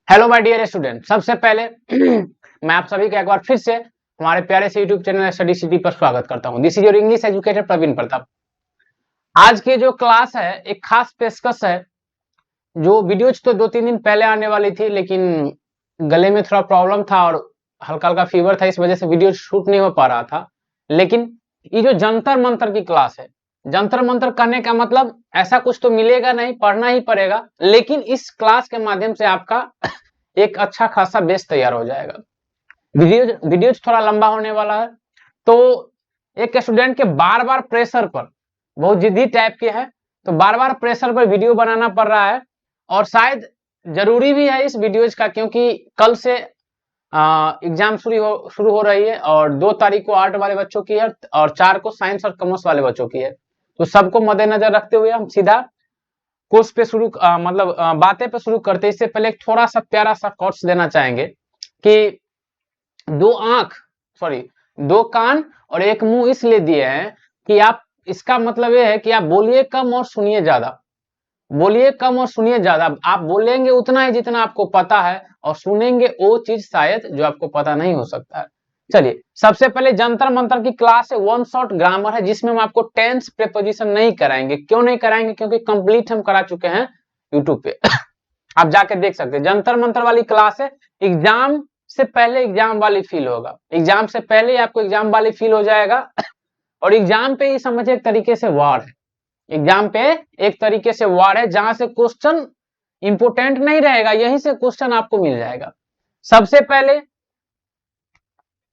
Hello my dear student, सबसे पहले मैं आप सभी का एक बार फिर से हमारे प्यारे से यूट्यूब चैनल स्टडी सिटी पर स्वागत करता हूं। This is your English educator Praveen Pratap. आज की जो क्लास है एक खास पेशकश है। जो वीडियोज तो 2-3 दिन पहले आने वाली थी, लेकिन गले में थोड़ा प्रॉब्लम था और हल्का हल्का फीवर था, इस वजह से वीडियो शूट नहीं हो पा रहा था। लेकिन ये जो जंतर मंतर की क्लास है, जंतर मंतर करने का मतलब ऐसा कुछ तो मिलेगा नहीं, पढ़ना ही पड़ेगा, लेकिन इस क्लास के माध्यम से आपका एक अच्छा खासा बेस तैयार हो जाएगा। वीडियोज थोड़ा लंबा होने वाला है, तो एक स्टूडेंट के बार बार प्रेशर पर, बहुत जिद्दी टाइप के है, तो बार बार प्रेशर पर वीडियो बनाना पड़ रहा है। और शायद जरूरी भी है इस वीडियोज का, क्योंकि कल से एग्जाम शुरू हो रही है और 2 तारीख को आर्ट वाले बच्चों की है और 4 को साइंस और कॉमर्स वाले बच्चों की है। तो सबको मद्देनजर रखते हुए हम सीधा कोर्स पे बातें पे शुरू करते। इससे पहले एक थोड़ा सा प्यारा सा कोट्स देना चाहेंगे कि 2 कान और एक मुंह इसलिए दिए हैं कि आप, इसका मतलब ये है कि आप बोलिए कम और सुनिए ज्यादा। बोलिए कम और सुनिए ज्यादा। आप बोलेंगे उतना ही जितना आपको पता है और सुनेंगे वो चीज शायद जो आपको पता नहीं हो सकता है। चलिए, सबसे पहले जंतर मंतर की क्लास है, वन शॉट ग्रामर है, जिसमें हम आपको टेंस प्रीपोजिशन नहीं कराएंगे। क्यों नहीं कराएंगे? क्योंकि कंप्लीट हम करा चुके हैं यूट्यूब पे। आप जाके देख सकते हैं। जंतर मंतर वाली क्लास है, एग्जाम से पहले एग्जाम वाली फील होगा। एग्जाम से पहले आपको एग्जाम वाली फील हो जाएगा और एग्जाम पे ही समझिए एक तरीके से वार है। एग्जाम पे एक तरीके से वार है, जहां से क्वेश्चन इंपोर्टेंट नहीं रहेगा, यहीं से क्वेश्चन आपको मिल जाएगा। सबसे पहले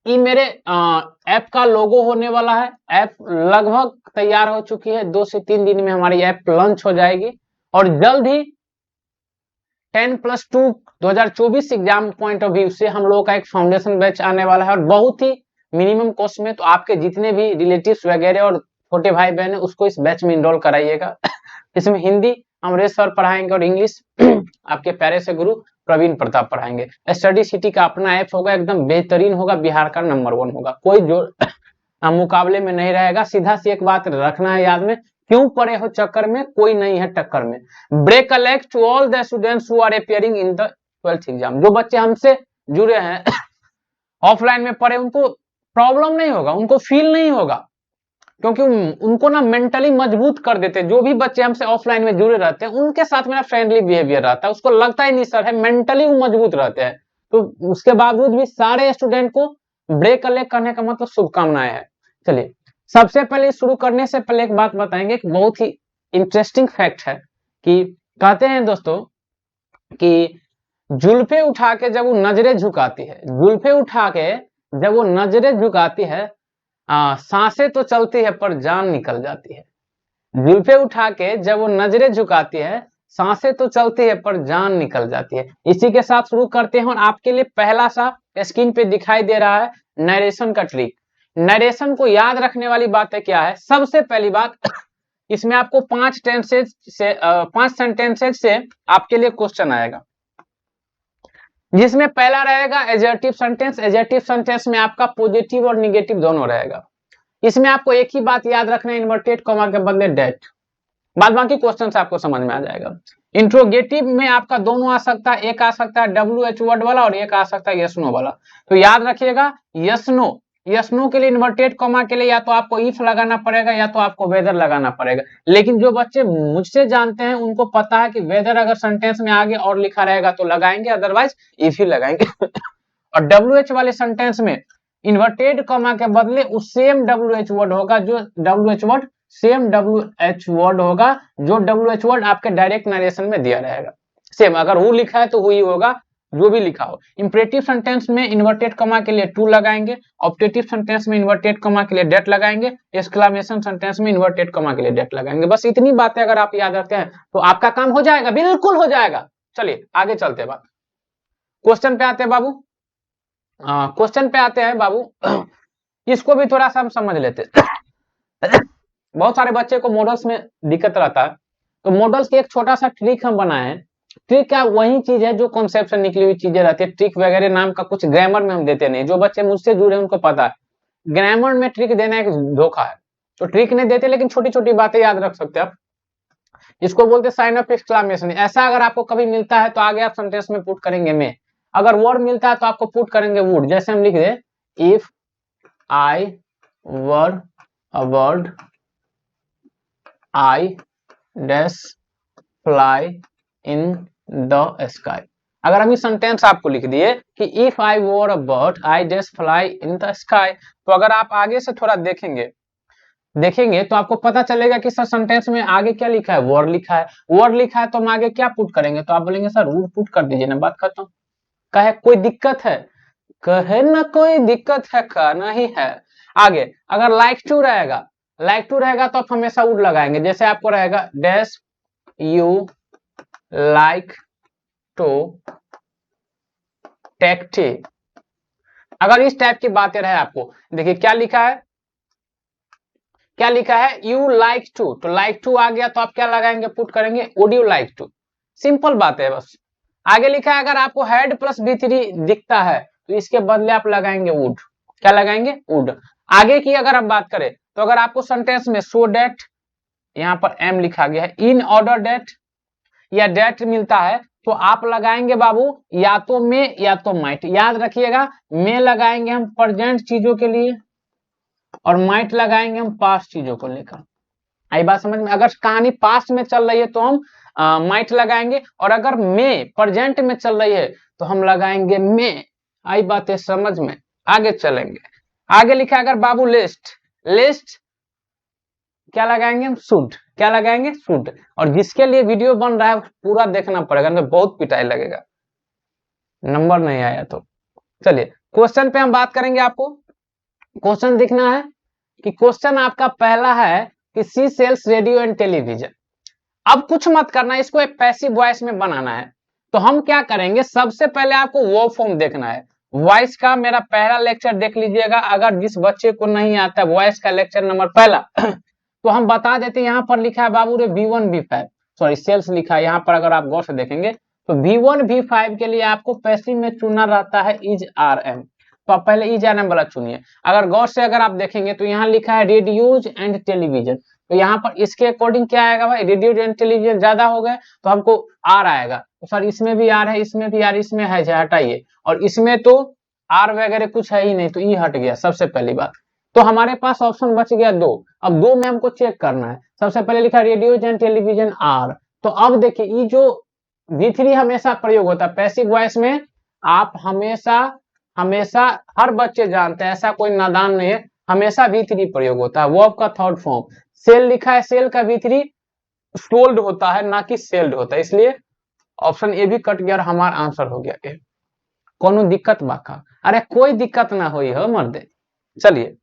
ये मेरे ऐप का लोगो होने वाला है। ऐप लगभग तैयार हो चुकी है, 2 से 3 दिन में हमारी ऐप लॉन्च हो जाएगी और जल्द ही 10+2 2024 एग्जाम पॉइंट ऑफ व्यू से हम लोगों का एक फाउंडेशन बैच आने वाला है और बहुत ही मिनिमम कॉस्ट में। तो आपके जितने भी रिलेटिव्स वगैरह और छोटे भाई बहन है, उसको इस बैच में इनरोल कराइएगा। इसमें हिंदी अमरेश सर पढ़ाएंगे और इंग्लिश आपके प्यारे से गुरु प्रवीण प्रताप पढ़ाएंगे। स्टडी सिटी का अपना ऐप होगा, एकदम बेहतरीन होगा, बिहार का नंबर 1 होगा, कोई जो मुकाबले में नहीं रहेगा। सीधा सी एक बात रखना है याद में, क्यों पड़े हो चक्कर में, कोई नहीं है टक्कर में। Break a leg to all the students who are appearing in the 12th exam. जो बच्चे हमसे जुड़े हैं ऑफलाइन में पढ़े, उनको प्रॉब्लम नहीं होगा, उनको फील नहीं होगा, क्योंकि उनको ना मेंटली मजबूत कर देते। जो भी बच्चे हमसे ऑफलाइन में जुड़े रहते हैं उनके साथ मेरा फ्रेंडली बिहेवियर रहता है, उसको लगता ही नहीं सर है, मेंटली वो मजबूत रहते हैं। तो उसके बावजूद भी सारे स्टूडेंट को ब्रेक अ लेग करने का मतलब शुभकामनाएं है। चलिए, सबसे पहले शुरू करने से पहले एक बात बताएंगे, एक बहुत ही इंटरेस्टिंग फैक्ट है कि कहते हैं दोस्तों कि जुल्फे उठा के जब वो नजरें झुकाती है, जुल्फे उठा के जब वो नजरें झुकाती है, सांसें तो चलती है पर जान निकल जाती है। जुल्फे उठा के जब वो नजरें झुकाती है, सांसें तो चलती है पर जान निकल जाती है। इसी के साथ शुरू करते हैं और आपके लिए पहला सा स्क्रीन पे दिखाई दे रहा है नरेशन का ट्रिक। नरेशन को याद रखने वाली बातें क्या है? सबसे पहली बात, इसमें आपको 5 सेंटेंसेज से आपके लिए क्वेश्चन आएगा, जिसमें पहला रहेगा एडजेक्टिव सेंटेंस। एडजेक्टिव सेंटेंस में आपका पॉजिटिव और निगेटिव दोनों रहेगा। इसमें आपको एक ही बात याद रखना है, इन्वर्टेड कॉमा के बदले डेट। बाद बाकी क्वेश्चन आपको समझ में आ जाएगा। इंट्रोगेटिव में आपका दोनों आ सकता है, एक आ सकता है WH वर्ड वाला और एक आ सकता है यस नो वाला। तो याद रखिएगा, यस नो, यस नो के लिए इन्वर्टेड कॉमा के लिए या तो आपको इफ लगाना पड़ेगा या तो आपको वेदर लगाना पड़ेगा। लेकिन जो बच्चे मुझसे जानते हैं उनको पता है कि वेदर अगर सेंटेंस में आगे और लिखा रहेगा तो लगाएंगे, अदरवाइज इफ ही लगाएंगे। और WH वाले सेंटेंस में इन्वर्टेड कॉमा के बदले उस सेम WH वर्ड होगा, जो WH word same WH word होगा, जो WH वर्ड आपके डायरेक्ट नरेशन में दिया रहेगा। सेम, अगर हु लिखा है तो हु ही होगा, जो भी लिखा हो। इंपरेटिव सेंटेंस में इन्वर्टेड कॉमा के लिए टू लगाएंगे, ऑप्टेटिव सेंटेंस में इन्वर्टेड कॉमा के लिए डेट लगाएंगे, एक्सक्लेमेशन सेंटेंस में इन्वर्टेड कॉमा के लिए डेट लगाएंगे। बस इतनी बातें अगर आप याद रखते हैं तो आपका काम हो जाएगा, बिल्कुल हो जाएगा। चलिए आगे चलते हैं, बात क्वेश्चन पे आते हैं बाबू। क्वेश्चन पे आते हैं बाबू। इसको भी थोड़ा सा हम समझ लेते हैं। बहुत सारे बच्चे को मॉडल्स में दिक्कत रहता है, तो मॉडल्स की एक छोटा सा ट्रिक हम बनाए हैं। ट्रिक क्या? वही चीज है जो कॉन्सेप्ट से निकली हुई चीजें रहती है। ट्रिक वगैरह नाम का कुछ ग्रामर में हम देते नहीं। जो बच्चे मुझसे जुड़े उनको पता है ग्रामर में ट्रिक देना एक धोखा है, तो ट्रिक नहीं देते, लेकिन छोटी छोटी बातें याद रख सकते हैं आप। इसको बोलते हैं साइन ऑफ एक्सक्लामेशन। ऐसा अगर आपको कभी मिलता है तो आगे आप सेंटेंस में पुट करेंगे में, अगर वर्ड मिलता है तो आपको पुट करेंगे वुड। जैसे हम लिख they if I were a bird I dash fly in the sky. अगर हम ये सेंटेंस आपको लिख दिए कि if I were a bird I dash fly in the sky, तो अगर आप आगे से थोड़ा देखेंगे तो आपको पता चलेगा कि सर सेंटेंस में आगे क्या लिखा है, वर्ड लिखा है। वर्ड लिखा है तो हम आगे क्या पुट करेंगे, तो आप बोलेंगे सर वुड पुट कर दीजिए ना, बात खत्म। कहे कोई दिक्कत है, कहे ना कोई दिक्कत है, का नहीं है। आगे अगर लाइक टू रहेगा तो आप हमेशा वुड लगाएंगे। जैसे आपको रहेगा dash you like to take tea. अगर इस टाइप की बातें रहे आपको, देखिए क्या लिखा है यू लाइक टू, तो लाइक टू आ गया तो आप क्या लगाएंगे, पुट करेंगे would you like to. Simple बात है बस। आगे लिखा है अगर आपको हैड प्लस V3 दिखता है तो इसके बदले आप लगाएंगे वुड। क्या लगाएंगे, वुड। आगे की अगर आप बात करें तो अगर आपको सेंटेंस में सो डेट, यहाँ पर एम लिखा गया है, इन ऑर्डर डेट या डेट मिलता है तो आप लगाएंगे बाबू या तो में या तो माइट। याद रखिएगा में लगाएंगे हम प्रेजेंट चीजों के लिए और माइट लगाएंगे हम पास्ट चीजों को लेकर। आई बात समझ में। अगर कहानी पास्ट में चल रही है तो हम माइट लगाएंगे, और अगर में प्रेजेंट में चल रही है तो हम लगाएंगे में। आई बातें समझ में। आगे चलेंगे। आगे लिखा है अगर बाबू लिस्ट क्या लगाएंगे हम, शुड। क्या लगाएंगे, शुड। और जिसके लिए वीडियो बन रहा है पूरा देखना पड़ेगा, नहीं बहुत पिटाई लगेगा, नंबर नहीं आया तो। चलिए क्वेश्चन पे हम बात करेंगे। आपको क्वेश्चन दिखना है कि क्वेश्चन आपका पहला है कि सी सेल्स रेडियो एंड टेलीविजन। अब कुछ मत करना, इसको एक पैसिव वॉइस में बनाना है। तो हम क्या करेंगे, सबसे पहले आपको वो फॉर्म देखना है। वॉइस का मेरा पहला लेक्चर देख लीजिएगा, अगर जिस बच्चे को नहीं आता वॉइस का लेक्चर नंबर पहला तो हम बता देते हैं। यहाँ पर लिखा है बाबू रे V1 V5, सॉरी सेल्स लिखा है यहाँ पर। अगर आप गौर से देखेंगे तो V1 V5 के लिए आपको पैसिव में चुनना रहता है इज RM। तो आप पहले इज RM वाला चुनिए। अगर गौर से अगर आप देखेंगे तो यहाँ लिखा है रेडियोज एंड टेलीविजन, तो यहाँ पर इसके अकॉर्डिंग क्या आएगा भाई, रेडियो एंड टेलीविजन ज्यादा हो गए तो हमको आर आएगा। तो सर इसमें भी आर है, इसमें भी आर, इसमें है, हटाइए। और इसमें तो आर वगैरह कुछ है ही नहीं, तो ई हट गया सबसे पहली बात। तो हमारे पास ऑप्शन बच गया 2। अब 2 में हमको चेक करना है। सबसे पहले लिखा रेडियो एंड टेलीविजन आर। तो अब देखिए ये जो V3 हमेशा प्रयोग होता है पैसिव वॉइस में। आप हमेशा हर बच्चे जानते हैं, ऐसा कोई नादान नहीं है, हमेशा V3 प्रयोग होता है। वर्ब का थर्ड फॉर्म सेल लिखा है, सेल का V3 सोल्ड होता है ना कि सेल्ड होता है, इसलिए ऑप्शन ए भी कट गया और हमारा आंसर हो गया ए। कोनो दिक्कत बाका, अरे कोई दिक्कत ना हुई हो मर्दे। चलिए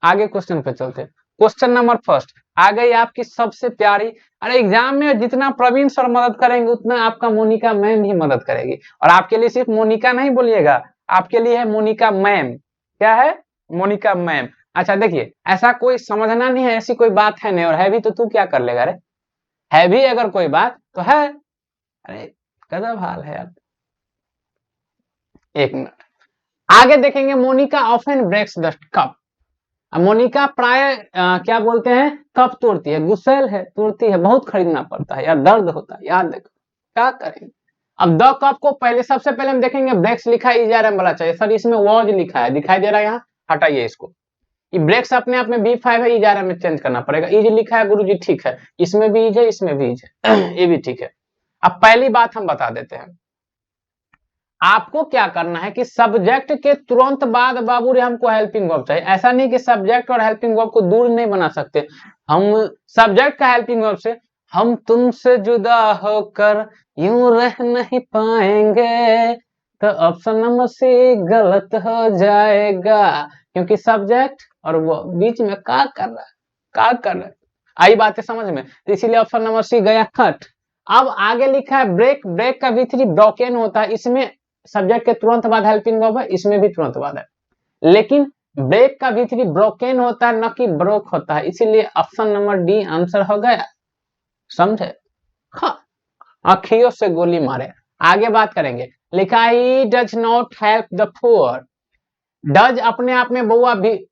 आगे क्वेश्चन पे चलते। क्वेश्चन नंबर फर्स्ट आ गई आपकी सबसे प्यारी। अरे एग्जाम में जितना प्रवीण सर मदद करेंगे उतना आपका मोनिका मैम भी मदद करेगी। और आपके लिए सिर्फ मोनिका नहीं बोलिएगा, आपके लिए है मोनिका मैम। क्या है, मोनिका मैम। अच्छा देखिए ऐसा कोई समझना नहीं है, ऐसी कोई बात है नहीं, और है भी तो तू क्या कर लेगा रे, है भी अगर कोई बात तो है। अरे गजब हाल है यार। एक मिनट आगे देखेंगे। Monica often breaks the cup. Monica प्राय क्या बोलते हैं, कप तोड़ती है, गुस्सेल है, तोड़ती है, बहुत खरीदना पड़ता है यार, दर्द होता है यार, देखो क्या करेंगे। अब द कप को पहले सबसे पहले हम देखेंगे ब्रेक्स लिखा है इजआरएम वाला चाहिए। सर इसमें वॉज लिखा है, दिखाई दे रहा है यहाँ, हटाइए इसको। ये ब्रेक्स अपने आप में B5 है, इजआरएम में चेंज करना पड़ेगा। इज लिखा है गुरुजी, ठीक है, इसमें भी इज है, इसमें भी इज है ये भी ठीक है। अब पहली बात हम बता देते हैं, आपको क्या करना है कि सब्जेक्ट के तुरंत बाद बाबू रे हमको हेल्पिंग वर्ब चाहिए। ऐसा नहीं कि सब्जेक्ट और हेल्पिंग वर्ब को दूर नहीं बना सकते हम। सब्जेक्ट का हेल्पिंग वर्ब से हम तुमसे जुदा होकर यूं रह नहीं पाएंगे, तो ऑप्शन नंबर सी गलत हो जाएगा, क्योंकि सब्जेक्ट और वो बीच में क्या कर रहा है, आई बातें समझ में, तो इसीलिए ऑप्शन नंबर सी गया कट। अब आगे लिखा है ब्रेक, ब्रेक का V3 ब्रोकन होता है, इसमें सब्जेक्ट के तुरंत बाद हेल्पिंग वर्ब है, इसमें भी तुरंत बाद है, लेकिन ब्रेक का V3 ब्रोकन होता है, न कि ब्रोक होता है, इसीलिए ऑप्शन नंबर डी आंसर हो गया। समझे, हाँ अखियों से गोली मारे। आगे बात करेंगे। लिखा he does not help the poor. Does अपने आप में बउआ भी,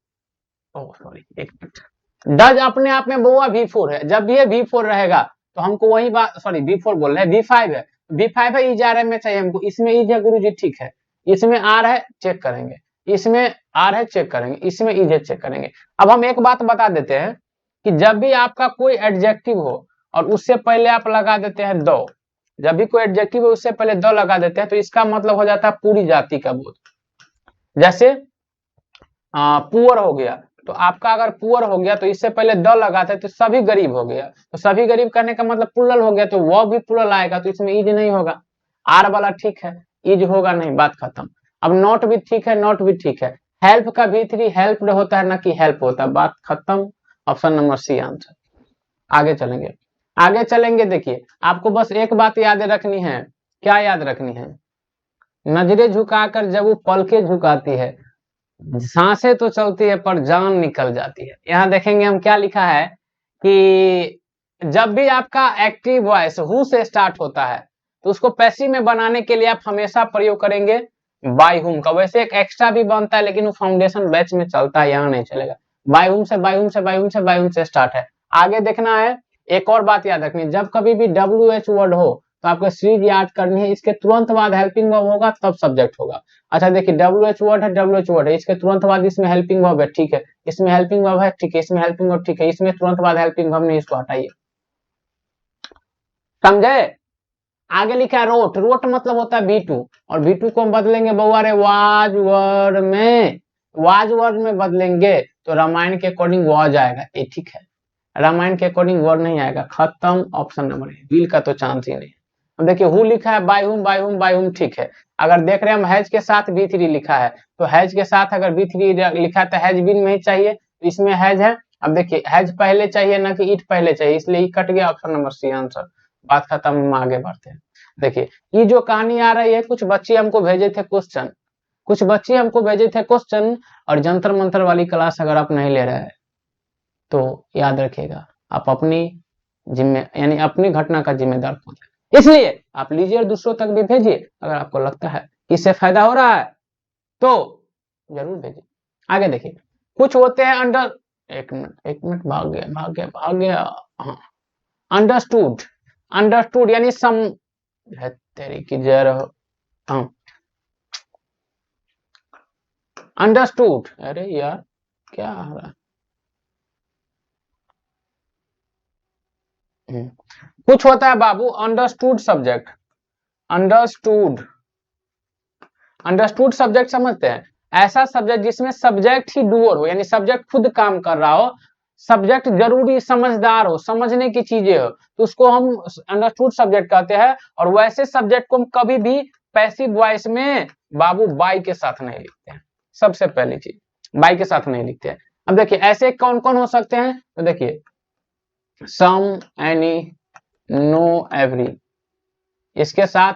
सॉरी एक मिनट, डज अपने आप में बउआ V4 है। जब भी ये V4 रहेगा तो हमको वही बात, सॉरी B4 बोल रहे हैं, B5 है, B5 है, इज आर में चाहिए हमको, इसमें इज है गुरु जी, ठीक है, इसमें आर है, चेक करेंगे, इसमें आर है, चेक करेंगे, इसमें इज है, चेक करेंगे। अब हम एक बात बता देते हैं कि जब भी आपका कोई एडजेक्टिव हो और उससे पहले आप लगा देते हैं द, जब भी कोई एडजेक्टिव हो उससे पहले द लगा देते हैं तो इसका मतलब हो जाता है पूरी जाति का बोध। जैसे पुअर हो गया, तो आपका अगर पुअर हो गया तो इससे पहले द लगाते तो सभी गरीब हो गया, तो सभी गरीब करने का मतलब प्लुरल हो गया, तो वह भी प्लुरल आएगा, तो इसमें इज नहीं होगा, आर वाला ठीक है, इज होगा नहीं, बात खत्म। अब नॉट भी ठीक है, नॉट भी ठीक है, हेल्प का V3 हेल्प्ड होता है ना कि हेल्प होता है, बात खत्म, ऑप्शन नंबर सी आंसर। आगे चलेंगे, आगे चलेंगे, देखिए आपको बस एक बात याद रखनी है, क्या याद रखनी है, नजरें झुकाकर जब वो पलके झुकाती है, सांसें तो चलती है पर जान निकल जाती है। यहाँ देखेंगे हम क्या लिखा है कि जब भी आपका एक्टिव वॉइस हु से स्टार्ट होता है तो उसको पैसिव में बनाने के लिए आप हमेशा प्रयोग करेंगे बाय हुम का। वैसे एक एक्स्ट्रा भी बनता है लेकिन वो फाउंडेशन बैच में चलता है, यहाँ नहीं चलेगा। बाय हुम से, बाय हुम से, बाय हुम से, बाय हुम से स्टार्ट है। आगे देखना है, एक और बात याद रखनी है, जब कभी भी WH वर्ड हो तो आपको सीरीज याद करनी है, इसके तुरंत बाद हेल्पिंग वर्ब होगा तब सब्जेक्ट होगा। अच्छा देखिए, WH वर्ड है, WH वर्ड है, इसके तुरंत बाद इसमें हेल्पिंग वर्ब है, ठीक है, इसमें हेल्पिंग वर्ब है, ठीक है, इसमें हेल्पिंग वर्ब, ठीक है, इसमें तुरंत बाद हेल्पिंग वर्ब नहीं, इसको हटाइए, समझे। आगे लिखा है रोट, रोट मतलब होता है B2, और B2 को हम बदलेंगे बउआ रे वाज वर्ड में, वाज वर्ड में बदलेंगे तो रामायण के अकॉर्डिंग वाज आएगा, ये ठीक है, रामायण के अकॉर्डिंग वर्ड नहीं आएगा, खत्म, ऑप्शन नंबर ए, बिल का तो चांस ही नहीं। अब देखिए हु लिखा है, by whom, by whom, by whom, ठीक है। अगर देख रहे हैं हम हैज के साथ B3 लिखा है, तो हैज के साथ अगर B3 लिखा है तो हैज बीन में ही चाहिए, तो इसमें हैज है। अब देखिए हैज पहले चाहिए ना कि इट पहले चाहिए, इसलिए ई कट गया, ऑप्शन नंबर सी आंसर, बात खत्म, हम आगे बढ़ते हैं। देखिए ये जो कहानी आ रही है, कुछ बच्चे हमको भेजे थे क्वेश्चन, कुछ बच्चे हमको भेजे थे क्वेश्चन, और जंतर मंतर वाली क्लास अगर आप नहीं ले रहे हैं तो याद रखिएगा आप अपनी जिम्मे यानी अपनी घटना का जिम्मेदार खुद है, इसलिए आप लीजिए और दूसरों तक भी भेजिए, अगर आपको लगता है कि इससे फायदा हो रहा है तो जरूर भेजिए। आगे देखिए, कुछ होते हैं अंडर, एक मिनट, भाग गया, भाग गया, भाग गया, हाँ, अंडरस्टूड, अंडरस्टूड यानी सम, तेरी की जय रहो, हाँ, अंडरस्टूड, अरे यार क्या हो रहा है, कुछ होता है बाबू understood subject, understood, understood subject समझते हैं, ऐसा सब्जेक्ट जिसमें सब्जेक्ट ही डूअर हो, यानी सब्जेक्ट खुद काम कर रहा हो, सब्जेक्ट जरूरी समझदार हो, समझने की चीजें हो, तो उसको हम अंडरस्टूड सब्जेक्ट कहते हैं। और वैसे सब्जेक्ट को हम कभी भी पैसिव वॉइस में बाबू बाई के साथ नहीं लिखते हैं, सबसे पहली चीज बाई के साथ नहीं लिखते हैं। अब देखिए ऐसे कौन कौन हो सकते हैं, तो देखिए सम, एनी, नो, एवरी, इसके साथ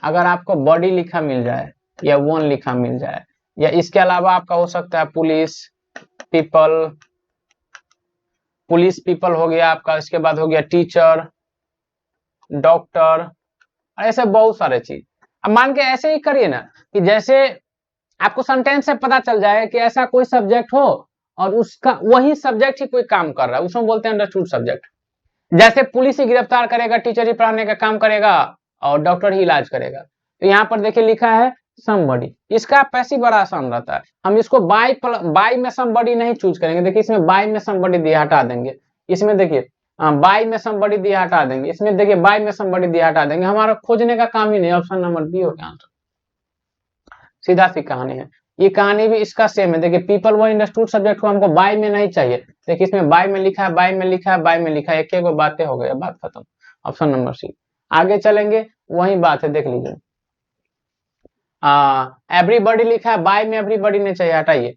अगर आपको बॉडी लिखा मिल जाए या वन लिखा मिल जाए, या इसके अलावा आपका हो सकता है पुलिस, पीपल, पुलिस पीपल हो गया आपका, इसके बाद हो गया टीचर, डॉक्टर, ऐसे बहुत सारे चीज। अब मान के ऐसे ही करिए ना कि जैसे आपको सेंटेंस से पता चल जाए कि ऐसा कोई सब्जेक्ट हो और उसका वही सब्जेक्ट ही कोई काम कर रहा है, उसमें बोलते हैं अंडरस्टूड सब्जेक्ट। जैसे पुलिस ही गिरफ्तार करेगा, टीचर ही पढ़ाने का काम करेगा, और डॉक्टर ही इलाज करेगा। तो यहाँ पर देखिए लिखा है समबडी, इसका पैसिव बड़ा आसान रहता है, हम इसको बाय में समबडी नहीं चूज करेंगे, देखिए इसमें बाय में समबडी दिया, हटा देंगे, इसमें देखिए बाय में समबडी दिया, हटा देंगे, इसमें देखिए बाय में समबडी दिया, हटा देंगे, हमारा खोजने का काम ही नहीं, ऑप्शन नंबर बी हो गया आंसर, सीधा सी कहानी है। ये कहानी भी इसका सेम है, देखिए पीपल वो अंडरस्टूड सब्जेक्ट को हमको बाय में नहीं चाहिए, देखिए इसमें बाय में लिखा है, बाय में लिखा है, बाय में लिखा है, एक एक बातें हो गया, बात खत्म, ऑप्शन नंबर सी। आगे चलेंगे, वही बात है, देख लीजिए एवरीबॉडी लिखा है, बाय में एवरीबॉडी नहीं चाहिए, हटाइए,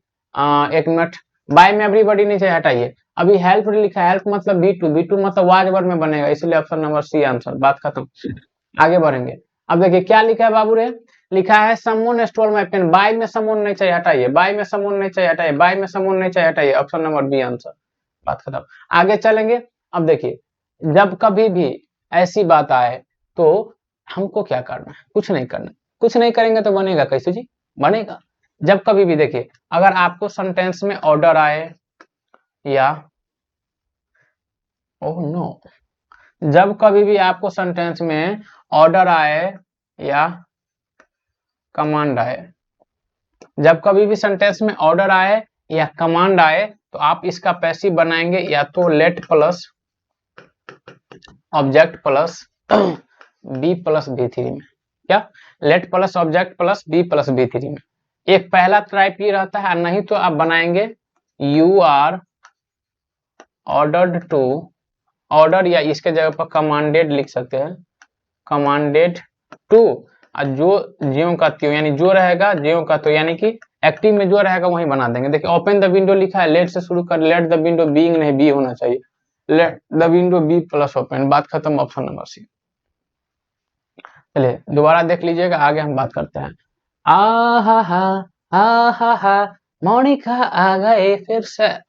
एक मिनट, बाय में एवरीबॉडी नहीं चाहिए, हटाइए। अभी हेल्प लिखा है, हेल्प मतलब B2 मतलब वाज वर्ड में बनेगा, इसलिए ऑप्शन नंबर सी आंसर, बात खत्म। आगे बढ़ेंगे, अब देखिए क्या लिखा है बाबू रे, लिखा है someone stole my pen, by में समवन नहीं चाहिए, हटाइए, बाय में समवन नहीं चाहिए, हटाइए, बाय में समवन नहीं चाहिए, हटाइए, ऑप्शन नंबर बी आंसर, बात खत्म। आगे चलेंगे, अब देखिए जब कभी भी ऐसी बात आए तो हमको क्या करना है, कुछ नहीं करना, कुछ नहीं करेंगे तो बनेगा कैसे जी, बनेगा जब कभी भी, देखिए अगर आपको सेंटेंस में ऑर्डर आए या ओह नो, जब कभी भी आपको सेंटेंस में ऑर्डर आए या कमांड आए, जब कभी भी सेंटेंस में ऑर्डर आए या कमांड आए तो आप इसका पैसिव बनाएंगे या तो let plus object plus be plus V three में। क्या? Let plus object plus be plus V three में। एक पहला टाइप ये रहता है, नहीं तो आप बनाएंगे you are ordered to, order या इसके जगह पर कमांडेड लिख सकते हैं, कमांडेड टू, जो ज्यों का त्यों, यानी जो रहेगा ज्यों का तो, यानी कि एक्टिव में जो रहेगा वही बना देंगे। देखिए ओपन द विंडो लिखा है, लेट से शुरू कर, लेट द विंडो बीइंग नहीं, बी होना चाहिए, let the window be plus open, बात खत्म, ऑप्शन नंबर सी। चलिए दोबारा देख लीजिएगा, आगे हम बात करते हैं। हा मोनिका आ गए फिर से।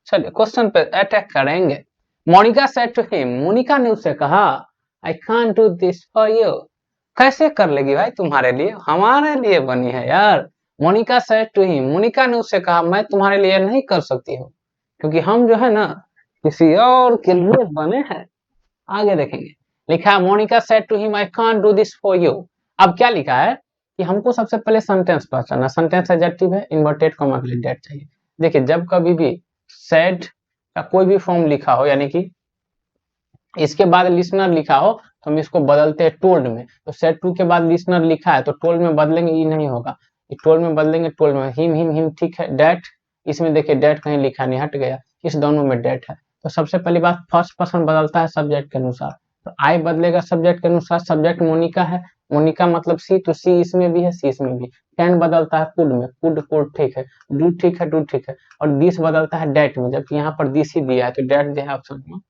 चलिए क्वेश्चन पे अटैक करेंगे। Monica said to him, Monica ने उससे कहा, I can't do this for you. कैसे कर लेगी भाई तुम्हारे लिए, हमारे लिए बनी है यार। Monica said to him, Monica ने उससे कहा मैं तुम्हारे लिए नहीं कर सकती हूँ, क्योंकि हम जो है ना किसी और के लिए बने हैं। आगे देखेंगे, लिखा है Monica said to him, I can't do this for you. अब क्या लिखा है कि हमको सबसे पहले सेंटेंस पहचानना, सेंटेंस एडजेक्टिव है, इन्वर्टेड कॉमा के लिए डेट चाहिए। देखिए जब कभी भी सेड का कोई भी फॉर्म लिखा हो, यानी कि इसके बाद लिसनर लिखा हो, तो हम इसको बदलते हैं टोल्ड में। तो सेड टू के बाद लिसनर लिखा है तो टोल्ड में बदलेंगे, ये नहीं होगा, टोल्ड में बदलेंगे, टोल्ड में हिम ठीक है। डेट, इसमें देखिए डेट कहीं लिखा नहीं, हट गया, इस दोनों में डेट है। तो सबसे पहली बात, फर्स्ट पर्सन बदलता है सब्जेक्ट के अनुसार, तो आई बदलेगा सब्जेक्ट के अनुसार, सब्जेक्ट मोनिका है, मोनिका मतलब सी, तो सी इसमें भी है, सी इसमें भी। कैन बदलता है कुड में, कुड ठीक है, डू ठीक है, डू ठीक है, और दिस बदलता है डेट में, जबकि यहाँ पर दिस ही दिया है, तो डेट जो है ऑप्शन में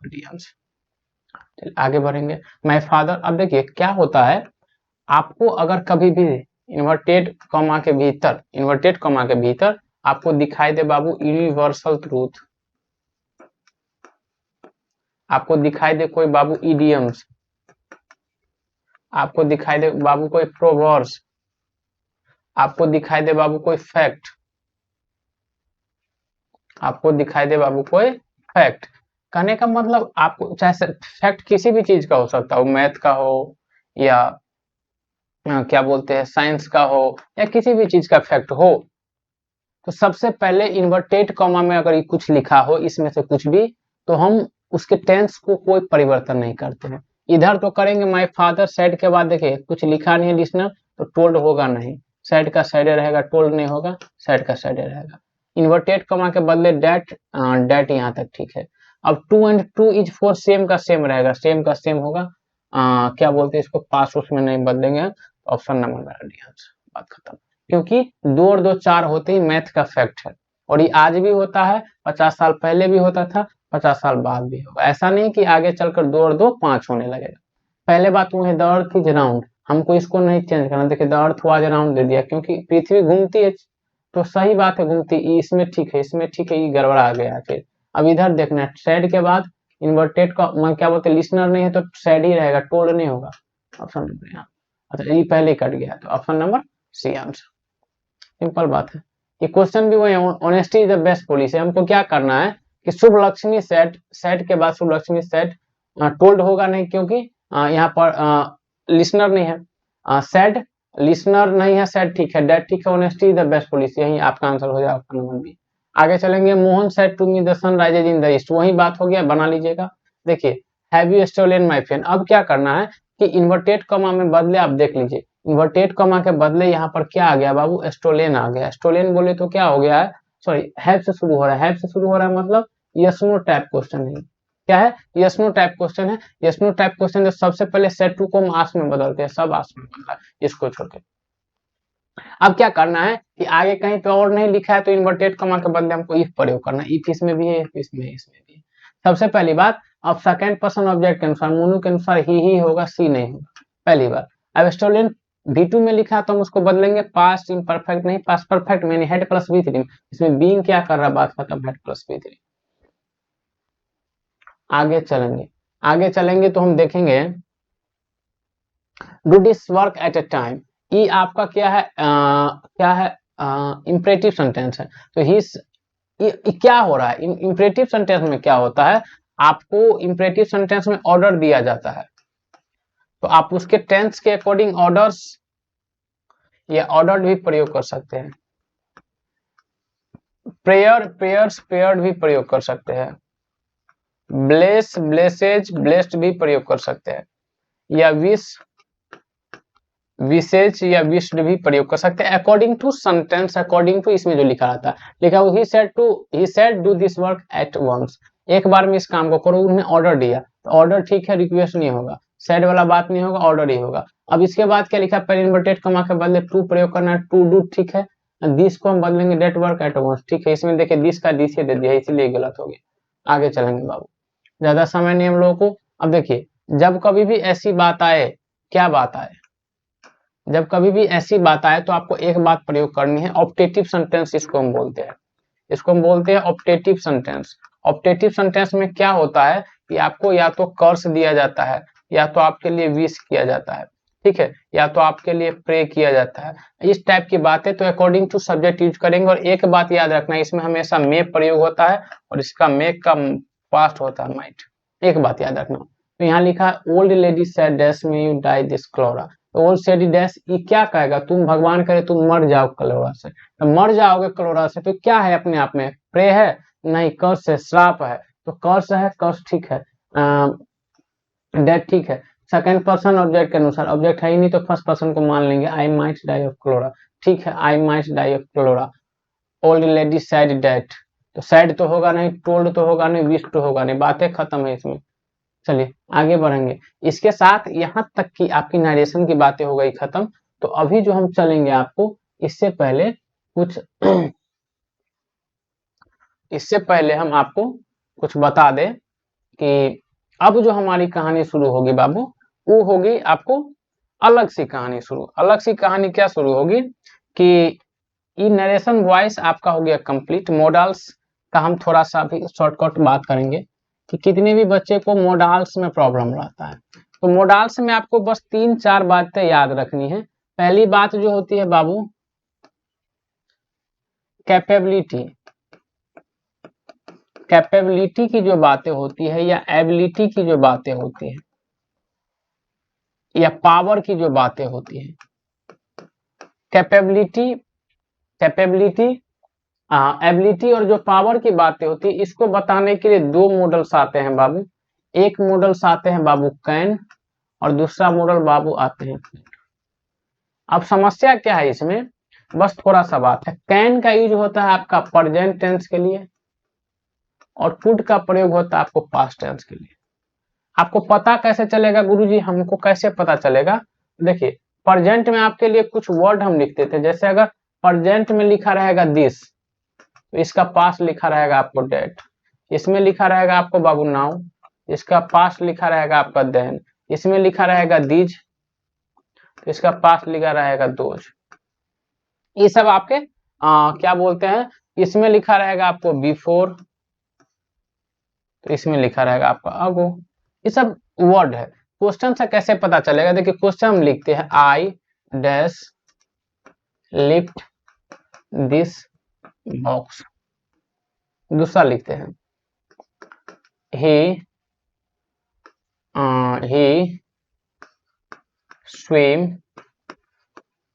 डी आंसर। आगे बढ़ेंगे, माय फादर। अब देखिए क्या होता है, आपको अगर कभी भी इन्वर्टेड कॉमा के भीतर, इन्वर्टेड कॉमा के भीतर आपको दिखाई दे बाबू यूनिवर्सल ट्रूथ, आपको दिखाई दे कोई बाबू इडियम्स, आपको दिखाई दे बाबू कोई प्रोवर्ब्स, आपको दिखाई दे बाबू कोई फैक्ट, आपको दिखाई दे बाबू कोई फैक्ट, कहने का मतलब आपको चाहे फैक्ट किसी भी चीज का हो सकता हो, मैथ का हो या क्या बोलते हैं साइंस का हो, या किसी भी चीज का फैक्ट हो, तो सबसे पहले इन्वर्टेड कॉमा में अगर कुछ लिखा हो इसमें से कुछ भी, तो हम उसके टेंस को कोई परिवर्तन नहीं करते हैं। इधर तो करेंगे माय फादर सेड के बाद देखिए कुछ लिखा नहीं है लिसनर, तो टोल्ड होगा नहीं, सेड का सेडे रहेगा, टोल्ड नहीं होगा, सेड का सेडे रहेगा। इन्वर्टेड कॉमा के बदले डेट, डेट यहाँ तक ठीक है। अब two and two is four, same का सेम रहेगा, सेम का सेम होगा, क्या बोलते हैं इसको, पास उसमें नहीं बदलेंगे, ऑप्शन नंबर मेरा डी आंसर, बात खत्म। क्योंकि 2 और 2 4 होते ही मैथ का फैक्ट है, और ये आज भी होता है, 50 साल पहले भी होता था, 50 साल बाद भी होगा। ऐसा नहीं कि आगे चलकर 2 और 2 5 होने लगेगा। पहले बात वो है द अर्थ इज राउंड, हमको इसको नहीं चेंज करना। देखिए द अर्थ वाज राउंड दे दिया, क्योंकि पृथ्वी घूमती है, तो सही बात है घूमती, इसमें ठीक है, इसमें ठीक है, ये गड़बड़ा गया। फिर अब इधर देखना, सैड के बाद इन्वर्टेड का क्या बोलते हैं, लिसनर नहीं है तो सैड ही रहेगा, टोल्ड नहीं होगा, ऑप्शन नंबर यहाँ। अच्छा ये पहले कट गया, तो option number C answer, simple बात है। ये क्वेश्चन भी वही, honesty is the best policy. हमको क्या करना है कि शुभ लक्ष्मी सेट, सेट के बाद शुभ लक्ष्मी सेट, टोल्ड होगा नहीं क्योंकि यहाँ पर लिसनर नहीं है, सेड लिसनर नहीं है, सेड ठीक है, डेट ठीक है, honesty is the best policy, यही आपका आंसर हो जाएगा ऑप्शन नंबर बी। आगे चलेंगे, Mohan said to me the sun rises in the east, वही बात हो गया, बना लीजिएगा। देखिए have you stolen my pen, अब क्या करना है कि इन्वर्टेड कॉमा में बदले, आप देख लीजिए इन्वर्टेड कॉमा के बदले यहाँ पर क्या आ गया बाबू, स्टोलेन आ गया। स्टोलेन बोले तो क्या हो गया है, सॉरी हैव से शुरू हो रहा है, हैव से शुरू हो रहा है मतलब यस नो टाइप क्वेश्चन है। क्या है, यस नो टाइप क्वेश्चन है। यस नो टाइप क्वेश्चन सबसे पहले सेट टू को हम आस में बदलते हैं, सब आस में बदला, इसको छोड़ के। अब क्या करना है कि आगे कहीं पे और नहीं लिखा है तो इन्वर्टेड कॉमा के बदले हमको इफ प्रयोग करना है, इफ इसमें भी है, इफ इसमें, इसमें भी है। सबसे पहली बात, अब सेकंड पर्सन ऑब्जेक्ट के अनुसार, मोनू के अनुसार ही होगा, सी नहीं होगा, पहली बार। अब स्टोलन V2 में लिखा तो हम उसको बदलेंगे पास्ट इम्परफेक्ट नहीं, पास्ट परफेक्ट में, हेड प्लस V3, इसमें बीइंग क्या कर रहा है, बात खत्म, हेड प्लस V3। आगे चलेंगे, आगे चलेंगे तो हम देखेंगे do this work eight A time, ये आपका क्या है, क्या है, इंपरेटिव सेंटेंस है। तो ही क्या हो रहा है, इंपरेटिव सेंटेंस में क्या होता है, आपको इंपरेटिव सेंटेंस में ऑर्डर दिया जाता है, तो आप उसके टेंस के अकॉर्डिंग ऑर्डर्स या ऑर्डर भी प्रयोग कर सकते हैं। प्रेयर, प्रेयर्स, प्रेयर्ड भी प्रयोग कर सकते हैं। ब्लेस, ब्लेसेज, ब्लेस्ड भी प्रयोग कर सकते हैं, या विश, विशेष या विश्ड भी प्रयोग कर सकते हैं according to sentence, according to इसमें जो लिखा रहता है। लिखा हुआ ही said do this work at once, एक बार में इस काम को करो, उन्हें ऑर्डर दिया, तो ऑर्डर ठीक है, रिक्वेस्ट नहीं होगा, सेड वाला बात नहीं होगा, ऑर्डर ही होगा। अब इसके बाद क्या लिखा, पेन इन्वर्टेड कमा के बदले टू प्रयोग करना है, टू डू ठीक है, दिस को हम बदलेंगे डेट वर्क एट वंस, ठीक है। इसमें देखिए दिस का दिस ही दे दिया, इसीलिए गलत हो गया। आगे चलेंगे बाबू, ज्यादा समय नहीं हम लोगों को। अब देखिए, जब कभी भी ऐसी बात आए, क्या बात आए, जब कभी भी ऐसी बात आए तो आपको एक बात प्रयोग करनी है, ऑप्टेटिव सेंटेंस इसको हम बोलते हैं, इसको हम बोलते हैं ऑप्टेटिव सेंटेंस। ऑप्टेटिव सेंटेंस में क्या होता है कि आपको या तो कर्स दिया जाता है, या तो आपके लिए विश किया जाता है, ठीक है, या तो आपके लिए प्रे किया जाता है, इस टाइप की बातें, तो अकॉर्डिंग टू सब्जेक्ट यूज करेंगे। और एक बात याद रखना, इसमें हमेशा मे प्रयोग होता है और इसका मेक का पास्ट होता है माइट, एक बात याद रखना। तो यहाँ लिखा है old lady said dash may you die this cholera, old lady dash, ये क्या कहेगा, तुम भगवान करे तुम मर जाओ क्लोरा से, तो मर जाओगे क्लोरा से, तो क्या है अपने आप में, प्रे है, नहीं, कर्स है, श्राप है, तो कर्स है, कर्स ठीक है, डेट ठीक है, सेकंड पर्सन ऑब्जेक्ट के अनुसार, ऑब्जेक्ट है ही नहीं तो फर्स्ट पर्सन को मान लेंगे, I might die of cholera, ठीक है, I might die of cholera. Old lady said that, तो सैड तो होगा नहीं, टोल्ड तो होगा नहीं, विश तो होगा नहीं, बातें खत्म है इसमें। चलिए आगे बढ़ेंगे, इसके साथ यहाँ तक कि आपकी नरेशन की बातें हो गई खत्म। तो अभी जो हम चलेंगे आपको, इससे पहले कुछ इससे पहले हम आपको कुछ बता दें कि अब जो हमारी कहानी शुरू होगी बाबू, वो होगी आपको अलग सी कहानी शुरू। अलग सी कहानी क्या शुरू होगी कि ये नरेशन वॉइस आपका हो गया कंप्लीट। मॉडल्स का हम थोड़ा सा भी शॉर्टकट बात करेंगे कि कितने भी बच्चे को मॉडल्स में प्रॉब्लम रहता है, तो मॉडल्स में आपको बस 3-4 बातें याद रखनी है। पहली बात जो होती है बाबू, कैपेबिलिटी, कैपेबिलिटी की जो बातें होती है, या एबिलिटी की जो बातें होती है, या पावर की जो बातें होती है, कैपेबिलिटी, कैपेबिलिटी, एबिलिटी और जो पावर की बातें होती है, इसको बताने के लिए 2 मॉडल्स आते हैं बाबू। एक मॉडल्स आते हैं बाबू कैन, और दूसरा मॉडल बाबू आते हैं। अब समस्या क्या है इसमें, बस थोड़ा सा बात है। कैन का यूज होता है आपका प्रेजेंट टेंस के लिए, और कुड का प्रयोग होता है आपको पास्ट टेंस के लिए। आपको पता कैसे चलेगा गुरुजी, हमको कैसे पता चलेगा, देखिए प्रेजेंट में आपके लिए कुछ वर्ड हम लिखते थे, जैसे अगर प्रेजेंट में लिखा रहेगा दिस, तो इसका पास्ट लिखा रहेगा आपको डेट, इसमें लिखा रहेगा आपको बाबू नाउ, इसका पास्ट लिखा रहेगा आपका देन, इसमें लिखा रहेगा दीज, तो इसका पास्ट लिखा रहेगा दोज। ये सब आपके क्या बोलते हैं, इसमें लिखा रहेगा आपको बिफोर, तो इसमें लिखा रहेगा आपका अगो। ये सब वर्ड है। क्वेश्चन से कैसे पता चलेगा, देखिए क्वेश्चन हम लिखते हैं I dash lift this box, दूसरा लिखते हैं he swim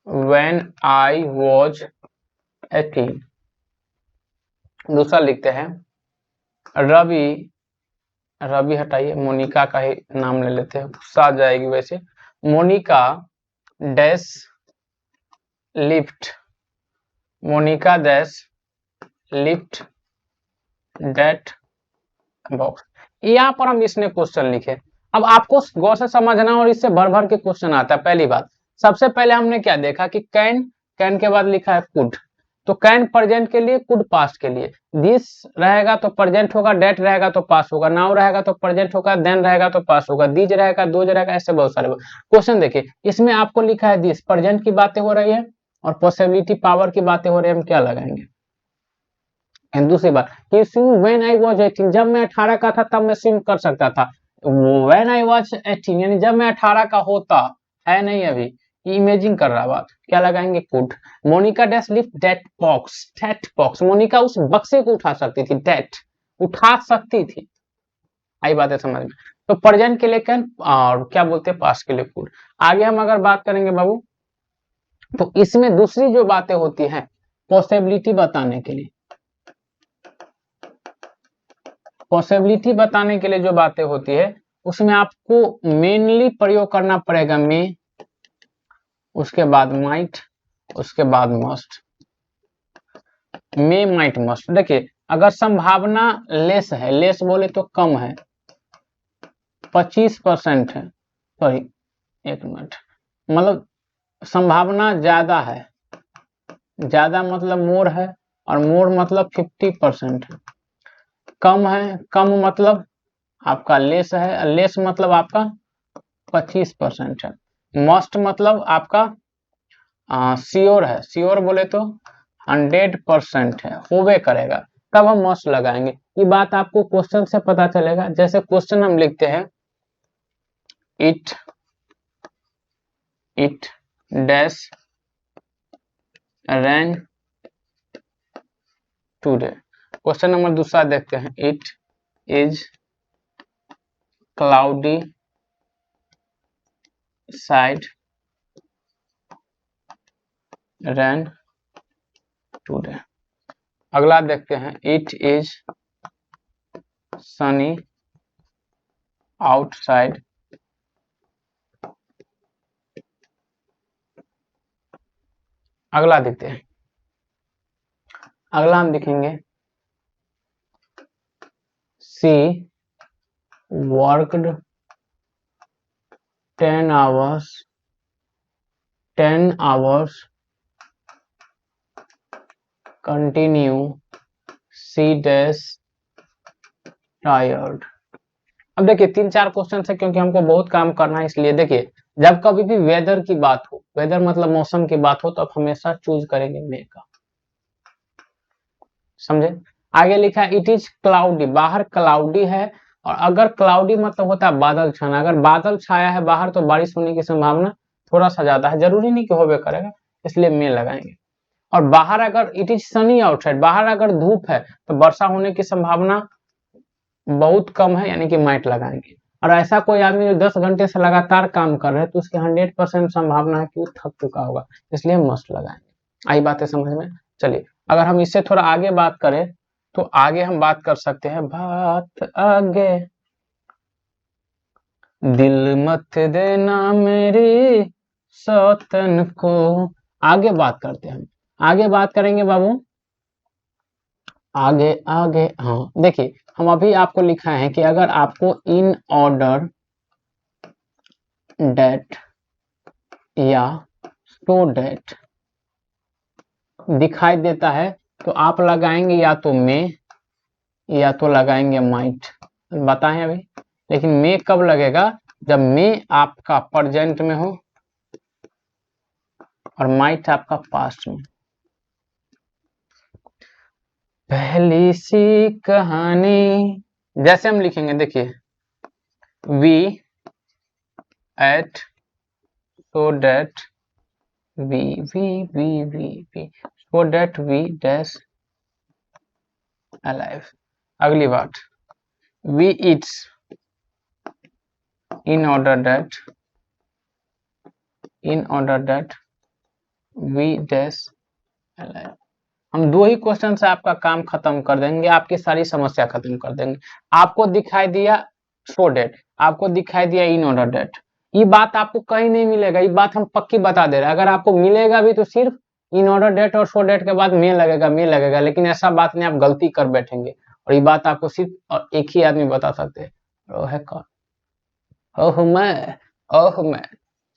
when I was 18, दूसरा लिखते हैं रवि, रवि हटाइए, मोनिका का ही नाम ले लेते हैं, गुस्सा आ जाएगी वैसे, Monica dash lift, Monica dash lift that box. यहाँ पर हम इसने क्वेश्चन लिखे। अब आपको गौर से समझना, और इससे भर भर के क्वेश्चन आता है। पहली बात, सबसे पहले हमने क्या देखा कि कैन, कैन के बाद लिखा है कुड, तो कैन प्रेजेंट के लिए, कुड पास्ट के लिए, दिस रहेगा तो प्रेजेंट होगा, डेट रहेगा तो पास्ट होगा, नाउ रहेगा तो प्रेजेंट होगा, देन रहेगा तो पास्ट होगा, दीज रहेगा, दोज रहेगा, ऐसे बहुत सारे क्वेश्चन। देखिए इसमें आपको लिखा है दिस, प्रेजेंट की बातें हो रही है, और पॉसिबिलिटी पावर की बातें हो रही है, हम क्या लगाएंगे। दूसरी बात कि स्विम व्हेन आई वाज 18, जब मैं 18 का था तब मैं स्विम कर सकता था। व्हेन आई वाज 18 यानी जब मैं 18 का होता है, नहीं अभी, इमेजिन कर रहा बात, क्या लगाएंगे could. Monica dash lift that box, that box, Monica उस बक्से को उठा सकती थी, दैट उठा सकती थी, आई बात है समझ में। तो प्रेजेंट के लिए कैन और क्या बोलते हैं पास्ट के लिए कुड। आगे हम अगर बात करेंगे बाबू, तो इसमें दूसरी जो बातें होती हैं पॉसिबिलिटी बताने के लिए, पॉसिबिलिटी बताने के लिए जो बातें होती है उसमें आपको मेनली प्रयोग करना पड़ेगा मे, उसके बाद माइट, उसके बाद मस्ट। May might must. देखिए अगर संभावना लेस है, लेस बोले तो कम है, 25% है, सॉरी एक मिनट, मतलब संभावना ज्यादा है, ज्यादा मतलब मोर है, और मोर मतलब 50% है। कम है, कम मतलब आपका लेस है, लेस मतलब आपका 25% है। मस्ट मतलब आपका श्योर है, श्योर बोले तो 100% है, होवे करेगा, तब हम मस्ट लगाएंगे। ये बात आपको क्वेश्चन से पता चलेगा। जैसे क्वेश्चन हम लिखते हैं it dash ran today. Question number दूसरा देखते हैं, it is cloudy side ran today. अगला देखते हैं, इट इज सनी आउटसाइड अगला देखते हैं, अगला हम देखेंगे she worked 10 hours continue, she dash tired. अब देखिए 3-4 क्वेश्चन है, क्योंकि हमको बहुत काम करना है, इसलिए देखिए जब कभी भी वेदर की बात हो, वेदर मतलब मौसम की बात हो, तो आप हमेशा चूज करेंगे मे का, समझे। आगे लिखा है इट इज क्लाउडी, बाहर क्लाउडी है, और अगर क्लाउडी मतलब होता है बादल छाना, अगर बादल छाया है बाहर तो बारिश होने की संभावना थोड़ा सा ज्यादा है, जरूरी नहीं कि होबे करेगा, इसलिए मे लगाएंगे। और बाहर अगर इट इज सनी आउटसाइड, बाहर अगर धूप है तो वर्षा होने की संभावना बहुत कम है, यानी कि माइट लगाएंगे। और ऐसा कोई आदमी जो 10 घंटे से लगातार काम कर रहे हैं तो उसकी 100% संभावना है कि वो थक चुका होगा, इसलिए मस्ट लगाएंगे। आई बातें समझ में। चलिए अगर हम इससे थोड़ा आगे बात करें, तो आगे हम बात कर सकते हैं, बात आगे, दिल मत देना मेरी सौतन को। आगे बात करते हैं, हम आगे बात करेंगे बाबू, आगे आगे। हाँ देखिए हम अभी आपको लिखा है कि अगर आपको इन ऑर्डर डेट या सो डेट दिखाई देता है तो आप लगाएंगे या तो मे या तो लगाएंगे माइट, बताएं अभी। लेकिन मे कब लगेगा, जब मे आपका प्रेजेंट में हो और माइट आपका पास्ट में। पहली सी कहानी, जैसे हम लिखेंगे देखिए, we ate so that we so that we dash alive। अगली बात, we eats in order that we dash alive। हम 2 ही क्वेश्चन से आपका काम खत्म कर देंगे, आपकी सारी समस्या खत्म कर देंगे। आपको दिखाई दिया सो डेट, आपको दिखाई दिया इन ऑर्डर डेट, ये बात आपको कहीं नहीं मिलेगा, ये बात हम पक्की बता दे रहे हैं। अगर आपको मिलेगा भी तो सिर्फ इन ऑर्डर डेट और सो डेट के बाद मे लगेगा, लेकिन ऐसा बात नहीं, आप गलती कर बैठेंगे। और ये बात आपको सिर्फ और एक ही आदमी बता सकते हैं, वो है कौन, ओह मैं।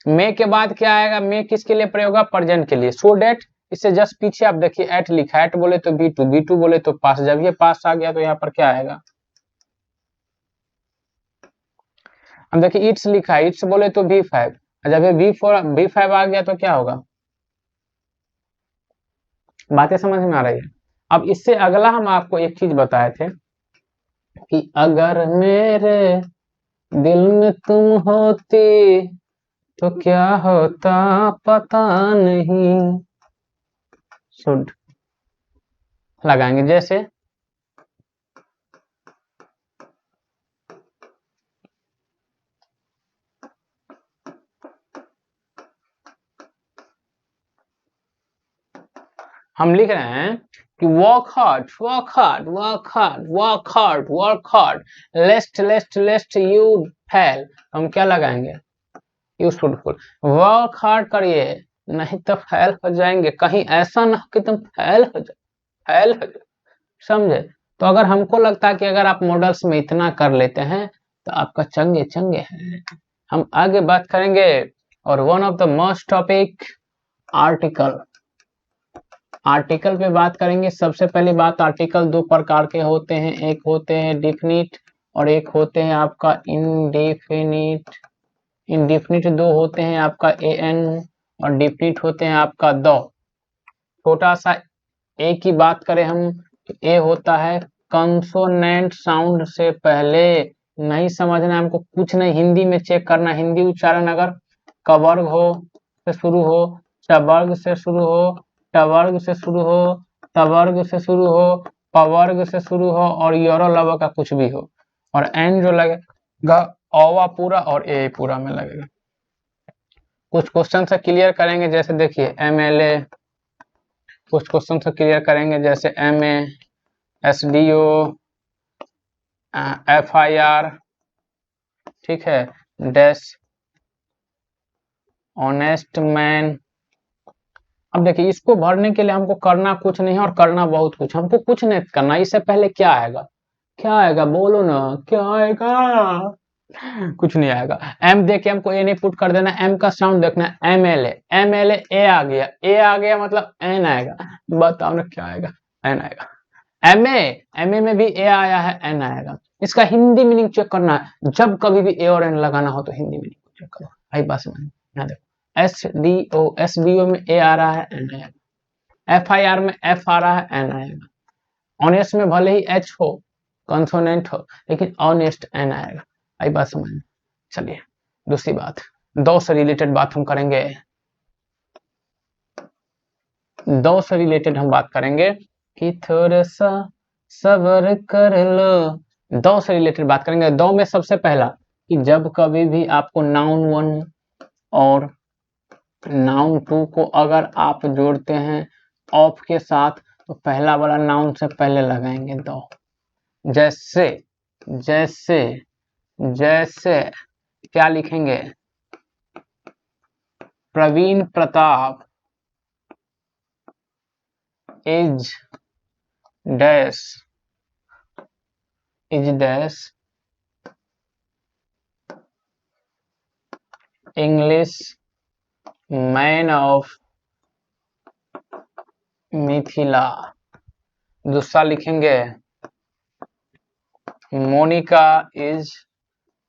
मे के बाद क्या आएगा, मे किसके लिए प्रयोग होगा, प्रेजेंट के लिए, सो डेट। इससे जस्ट पीछे आप देखिए एट लिखा है, एट बोले तो बी टू बोले तो पास, जब ये पास आ गया तो यहाँ पर क्या आएगा, अब देखिए इट्स लिखा है, इट्स बोले तो V5, जब ये V5 आ गया तो क्या होगा, बातें समझ में आ रही है। अब इससे अगला हम आपको एक चीज बताए थे कि अगर मेरे दिल में तुम होती तो क्या होता पता नहीं, शुड लगाएंगे। जैसे हम लिख रहे हैं कि work hard work hard work hard work hard work hard, lest lest lest you fail, हम क्या लगाएंगे, यूजफुल। वर्क हार्ड करिए नहीं तो फेल हो जाएंगे, कहीं ऐसा ना कि तुम फेल हो जाए, फेल हो जाए, समझे। तो अगर हमको लगता है कि अगर आप मॉडल्स में इतना कर लेते हैं तो आपका चंगे चंगे हैं। हम आगे बात करेंगे और one of the most topic article, article पे बात करेंगे। सबसे पहली बात, आर्टिकल दो प्रकार के होते हैं, एक होते हैं डिफिनिट और एक होते हैं आपका इनडेफिनिट। इनडेफिनिट दो होते हैं आपका एन और डिफिनिट होते हैं आपका दो। छोटा सा ए की बात करें हम, ए होता है कंसोनेंट साउंड से पहले, नहीं समझना हमको, कुछ नहीं, हिंदी में चेक करना, हिंदी उच्चारण अगर कवर्ग हो से शुरू हो, चवर्ग से शुरू हो, टवर्ग से शुरू हो, तवर्ग से शुरू हो, पवर्ग से शुरू हो और योरो लव का कुछ भी हो, और एन जो लगेगा ओवा पूरा और ए पूरा में लगेगा। कुछ क्वेश्चन से क्लियर करेंगे, जैसे देखिए एमएलए, कुछ क्वेश्चन से क्लियर करेंगे जैसे एमए, एसडीओ, एफआईआर, ठीक है, डैश, ऑनेस्ट मैन। अब देखिए इसको भरने के लिए हमको करना कुछ नहीं है और करना बहुत कुछ, हमको कुछ नहीं करना। इससे पहले क्या आएगा, क्या आएगा बोलो ना, क्या आएगा, कुछ नहीं आएगा। एम देख के हमको ए नहीं पुट कर देना, एम का साउंड देखना है, एम एल ए आ गया, ए आ गया मतलब एन आएगा, बताओ ना क्या आएगा, एन आएगा। एमए में भी ए आया है, एन आएगा। इसका हिंदी मीनिंग चेक करना है, जब कभी भी ए और एन लगाना हो तो हिंदी मीनिंग चेक करो। भाई बात समझ, यहाँ देखो एसडीओ में ए आ रहा है, एन आएगा। एफआईआर में एफ आ रहा है, एन आएगा। ऑनेस्ट में भले ही एच हो, कंसोनेंट हो, लेकिन ऑनेस्ट एन आएगा। भाई बात समझ। चलिए दूसरी बात, दो से रिलेटेड बात हम करेंगे, दो से रिलेटेड हम बात करेंगे कि थोड़ा सा सब्र कर लो। दो से रिलेटेड बात करेंगे। दो में सबसे पहला कि जब कभी भी आपको नाउन वन और नाउन टू को अगर आप जोड़ते हैं ऑफ के साथ तो पहला वाला नाउन से पहले लगाएंगे दो। जैसे जैसे जैसे क्या लिखेंगे, Praveen Pratap is dash Englishman of Mithila. दूसरा लिखेंगे Monica is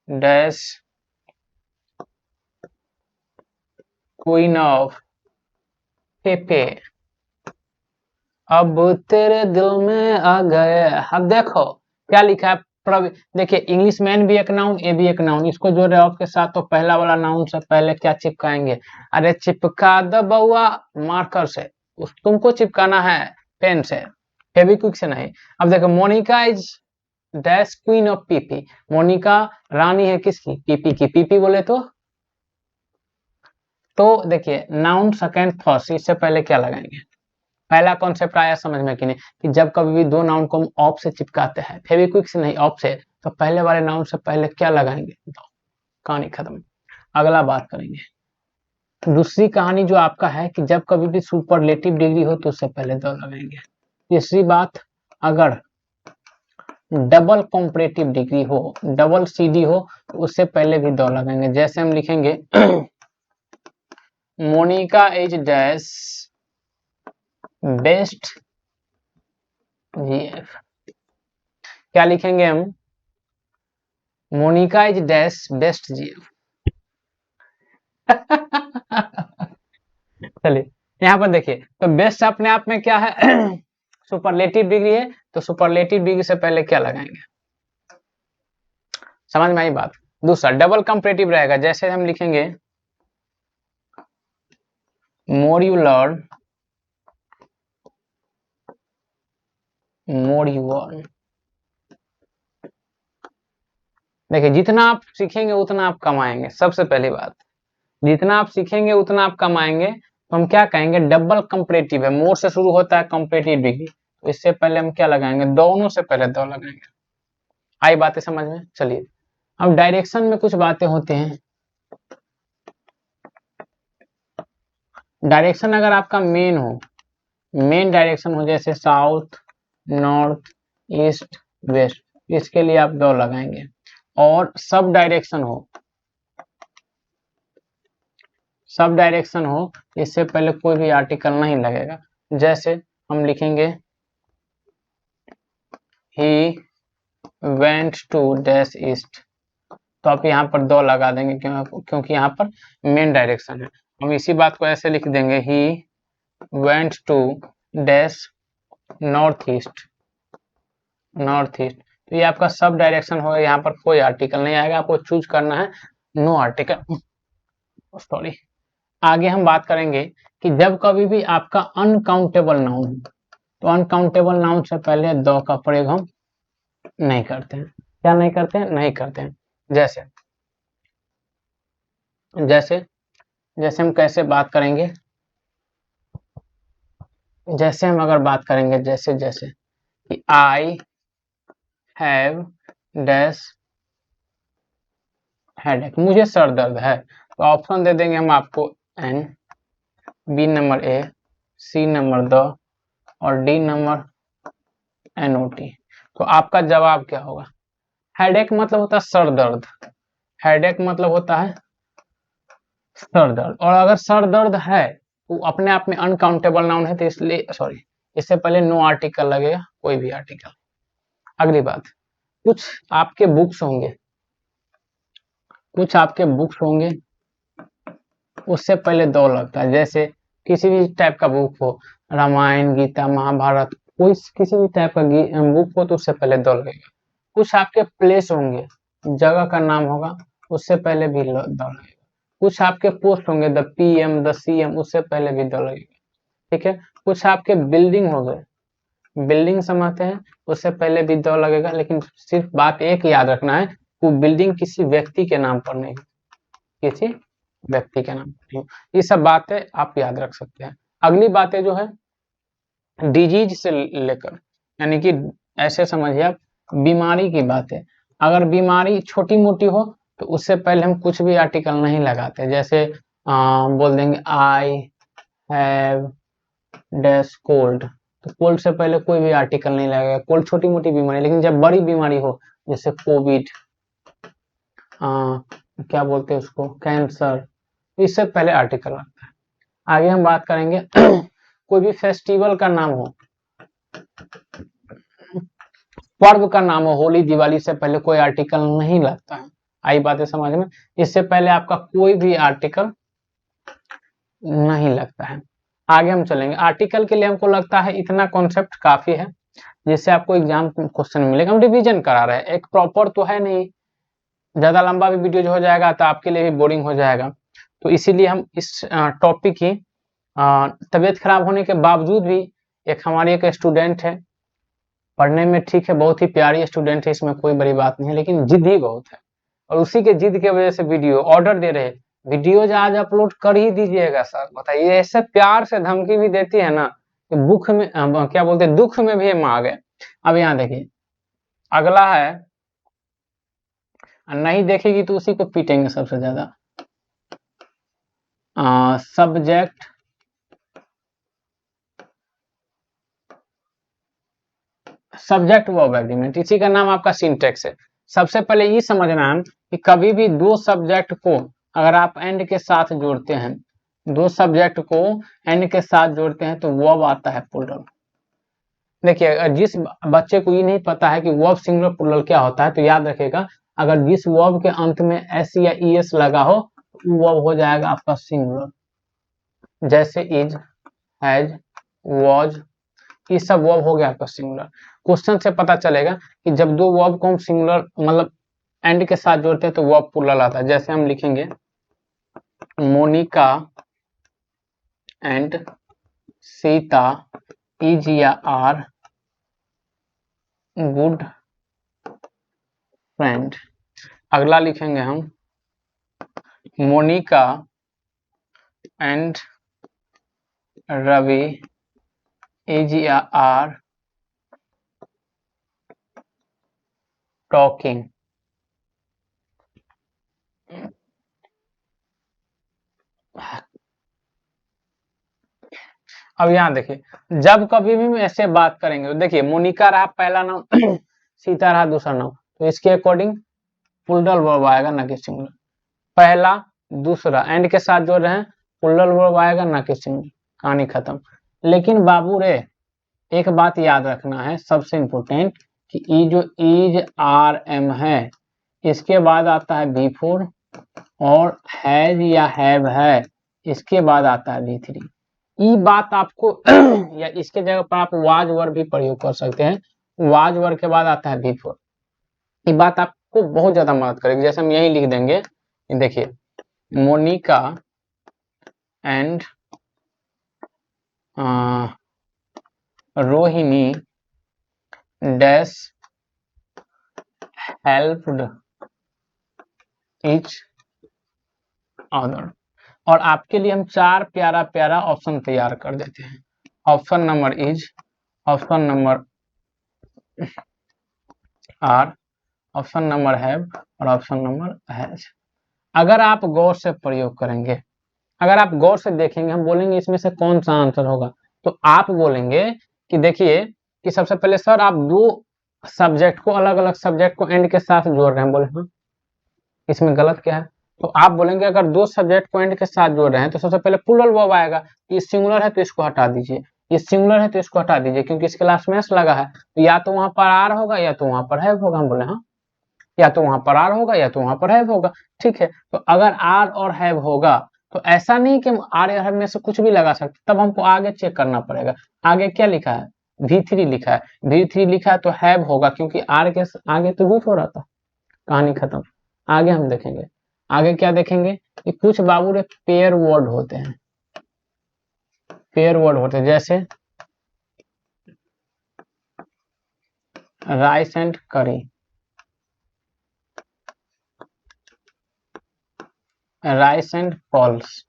dash queen of पेपे। अब तेरे दिल में आ गए। अब देखो क्या लिखा है, देखिए इंग्लिश मैन भी एक नाउन, ए भी एक नाउन, इसको जोड़े ऑफ के साथ तो पहला वाला नाउन से पहले क्या चिपकाएंगे, अरे चिपका दो बउआ मार्कर से, उस तुमको चिपकाना है पेन से, फेविक्विक से नहीं। अब देखो Monica is dash queen of पीपी, मोनिका रानी है किसकी, पीपी की। पीपी बोले तो देखिए नाउन सेकंड फर्स्ट, इससे पहले क्या लगाएंगे, पहला कॉन्सेप्ट आया समझ में कि नहीं, कि जब कभी भी दो नाउन को हम ऑफ से चिपकाते हैं, फेविक्विक से नहीं ऑफ से, तो पहले वाले नाउन से पहले क्या लगाएंगे, दो। कहानी खत्म। अगला बात करेंगे दूसरी कहानी जो आपका है कि जब कभी भी सुपरलेटिव डिग्री हो तो उससे पहले दो लगाएंगे। तीसरी बात, अगर डबल कॉम्परेटिव डिग्री हो, डबल सीडी हो तो उससे पहले भी दो लगाएंगे। जैसे हम लिखेंगे Monica is dash best GF, क्या लिखेंगे हम, Monica is dash best GF. चलिए यहाँ पर देखिए, तो बेस्ट अपने आप में क्या है सुपरलेटिव डिग्री है, तो सुपरलेटिव डिग्री से पहले क्या लगाएंगे, समझ में आई बात। दूसरा डबल कंपैरेटिव रहेगा, जैसे हम लिखेंगे more you learn more you earn. देखिए जितना आप सीखेंगे उतना आप कमाएंगे, सबसे पहली बात, जितना आप सीखेंगे उतना आप कमाएंगे। तो हम क्या कहेंगे, डबल कंपैरेटिव है, मोर से शुरू होता है कंपैरेटिव डिग्री, तो इससे पहले हम क्या लगाएंगे, दोनों से पहले दो लगाएंगे। आई बातें समझ में? चलिए अब डायरेक्शन में कुछ बातें होती हैं। डायरेक्शन अगर आपका मेन हो, मेन डायरेक्शन हो जैसे साउथ, नॉर्थ, ईस्ट, वेस्ट, इसके लिए आप दो लगाएंगे। और सब डायरेक्शन हो, सब डायरेक्शन हो, इससे पहले कोई भी आर्टिकल नहीं लगेगा। जैसे हम लिखेंगे he went to dash east, तो आप यहाँ पर दो लगा देंगे क्योंकि यहाँ पर मेन डायरेक्शन है। हम इसी बात को ऐसे लिख देंगे, he went to dash north east, north east, तो ये आपका सब डायरेक्शन होगा, यहाँ पर कोई आर्टिकल नहीं आएगा, आपको चूज करना है नो आर्टिकल, सॉरी। आगे हम बात करेंगे कि जब कभी भी आपका अनकाउंटेबल नाउन, तो अनकाउंटेबल नाउन से पहले दो का प्रयोग हम नहीं करते हैं। क्या नहीं करते हैं? नहीं करते हैं। जैसे जैसे जैसे हम कैसे बात करेंगे, जैसे हम अगर बात करेंगे जैसे जैसे कि आई हैव डैश हेडेक, मुझे सर दर्द है, तो ऑप्शन दे देंगे हम आपको an, B number A, C number the, और डी नंबर NOT। तो आपका जवाब क्या होगा? हेडेक मतलब होता है सर दर्द, हेडेक मतलब होता है सर दर्द, और अगर सर दर्द है तो अपने आप में अनकाउंटेबल नाउन है, तो इसलिए सॉरी, इससे पहले नो आर्टिकल लगेगा, कोई भी आर्टिकल। अगली बात, कुछ आपके बुक्स होंगे, कुछ आपके बुक्स होंगे, उससे पहले दो लगता है। जैसे किसी भी टाइप का बुक हो, रामायण, गीता, महाभारत, कोई किसी भी टाइप का बुक हो, तो उससे पहले दो लगेगा। कुछ आपके प्लेस होंगे, जगह का नाम होगा, उससे पहले भी दो लगेगा। कुछ आपके पोस्ट होंगे, द PM, द CM, उससे पहले भी दो लगेगा, ठीक है। कुछ आपके बिल्डिंग हो गए, बिल्डिंग समझते हैं, उससे पहले भी दो लगेगा, लेकिन सिर्फ बात एक याद रखना है, वो बिल्डिंग किसी व्यक्ति के नाम पर नहीं, किसी व्यक्ति के नाम पर नहीं। ये सब बातें आप याद रख सकते हैं। अगली बातें जो है डिजीज से लेकर, यानी कि ऐसे समझिए आप, बीमारी की बात है। अगर बीमारी छोटी मोटी हो तो उससे पहले हम कुछ भी आर्टिकल नहीं लगाते। जैसे बोल देंगे आई हैव डैश कोल्ड, तो कोल्ड से पहले कोई भी आर्टिकल नहीं लगेगा, कोल्ड छोटी मोटी बीमारी। लेकिन जब बड़ी बीमारी हो, जैसे कोविड, क्या बोलते हैं उसको, कैंसर, इससे पहले आर्टिकल लगता है। आगे हम बात करेंगे कोई भी फेस्टिवल का नाम हो, पर्व का नाम हो, होली, दिवाली, से पहले कोई आर्टिकल नहीं लगता है। आई बातें समझ में? इससे पहले आपका कोई भी आर्टिकल नहीं लगता है। आगे हम चलेंगे, आर्टिकल के लिए हमको लगता है इतना कॉन्सेप्ट काफी है, जिससे आपको एग्जाम क्वेश्चन मिलेगा। हम रिवीजन करा रहे हैं, एक प्रॉपर तो है नहीं, ज्यादा लंबा भी वीडियो जो हो जाएगा तो आपके लिए भी बोरिंग हो जाएगा, तो इसीलिए हम इस टॉपिक की तबीयत खराब होने के बावजूद भी, एक हमारी एक स्टूडेंट है, पढ़ने में ठीक है, बहुत ही प्यारी स्टूडेंट है, इसमें कोई बड़ी बात नहीं है, लेकिन जिद्दी बहुत है, और उसी के जिद की वजह से वीडियो ऑर्डर दे रहे, वीडियोज आज अपलोड कर ही दीजिएगा सर। बताइए, ऐसे प्यार से धमकी भी देती है ना कि भूख में क्या बोलते हैं, दुख में भी हम आ गए। अब यहाँ देखिए, अगला है, नहीं देखेगी तो उसी को पीटेंगे सबसे ज्यादा। सब्जेक्ट सब्जेक्ट वर्ब एग्रीमेंट, इसी का नाम आपका सिंटेक्स है। सबसे पहले ये समझना है कि कभी भी दो सब्जेक्ट को अगर आप एंड के साथ जोड़ते हैं, दो सब्जेक्ट को एंड के साथ जोड़ते हैं, तो वर्ब आता है प्लूरल। देखिए, जिस बच्चे को ये नहीं पता है कि वर्ब सिंगुलर प्लूरल क्या होता है, तो याद रखेगा, अगर जिस वर्ब के अंत में एस या ईएस लगा हो, तो वर्ब हो जाएगा आपका सिंगुलर। जैसे इज, हैज, वॉज, ये सब वर्ब हो गया आपका सिंगुलर। क्वेश्चन से पता चलेगा कि जब दो वर्ब को हम सिंगुलर मतलब एंड के साथ जोड़ते हैं तो वर्ब प्लूरल आता है। जैसे हम लिखेंगे मोनिका एंड सीता इज या आर गुड फ्रेंड। अगला लिखेंगे हम Monica and Ravi is are talking. अब यहाँ देखिए, जब कभी भी ऐसे बात करेंगे तो देखिए मोनिका रहा पहला नाम सीता रहा दूसरा नाम, तो इसके अकॉर्डिंग प्लूरल वर्ब आएगा ना कि सिंगुलर। पहला दूसरा एंड के साथ जोड़ रहे हैं, प्लूरल वर्ब आएगा ना कि सिंगुलर, कहानी खत्म। लेकिन बाबू रे एक बात याद रखना है सबसे इम्पोर्टेंट, कि ये जो इज आर एम है इसके बाद आता है V4 और हैज या हैव है इसके बाद आता है V3। ये बात आपको या इसके जगह पर आप वाज वर्ब भी प्रयोग कर सकते हैं, वाज वर्ब के बाद आता है V4। ये बात आपको बहुत ज्यादा मदद करेगी। जैसे हम यही लिख देंगे, देखिए Monica and Rohini dash helped each other. और आपके लिए हम 4 प्यारा प्यारा ऑप्शन तैयार कर देते हैं। Option number is, option number are, option number have और ऑप्शन नंबर हैज। अगर आप गौर से प्रयोग करेंगे, अगर आप गौर से देखेंगे, हम बोलेंगे इसमें से कौन सा आंसर होगा, तो आप बोलेंगे कि देखिए कि सबसे पहले सर आप दो सब्जेक्ट को, अलग अलग सब्जेक्ट को एंड के साथ जोड़ रहे हैं। बोले हाँ, इसमें गलत क्या है? तो आप बोलेंगे अगर दो सब्जेक्ट को एंड के साथ जोड़ रहे हैं तो सबसे पहले प्लूरल वर्ब आएगा। ये सिंगुलर है तो इसको हटा दीजिए, ये सिंगुलर है तो इसको हटा दीजिए, क्योंकि इसके लास्ट में एस लगा है, तो या तो वहां पर आर होगा या तो वहां पर हैव होगा। हम बोले हाँ, या तो वहां पर आर होगा या तो वहां पर हैव होगा। ठीक है, तो अगर आर और हैव होगा तो ऐसा नहीं कि हम आर या हैव में से कुछ भी लगा सकते, तब हमको आगे चेक करना पड़ेगा। आगे क्या लिखा है? V3 लिखा है, V3 लिखा है तो हैव होगा, क्योंकि आर के आगे तो रूट हो रहा था। कहानी खत्म। आगे हम देखेंगे, आगे क्या देखेंगे कि कुछ बाबू रे पेयर वर्ड होते हैं, पेयर वर्ड होते हैं, जैसे राइस एंड करी, राइस एंड पल्स।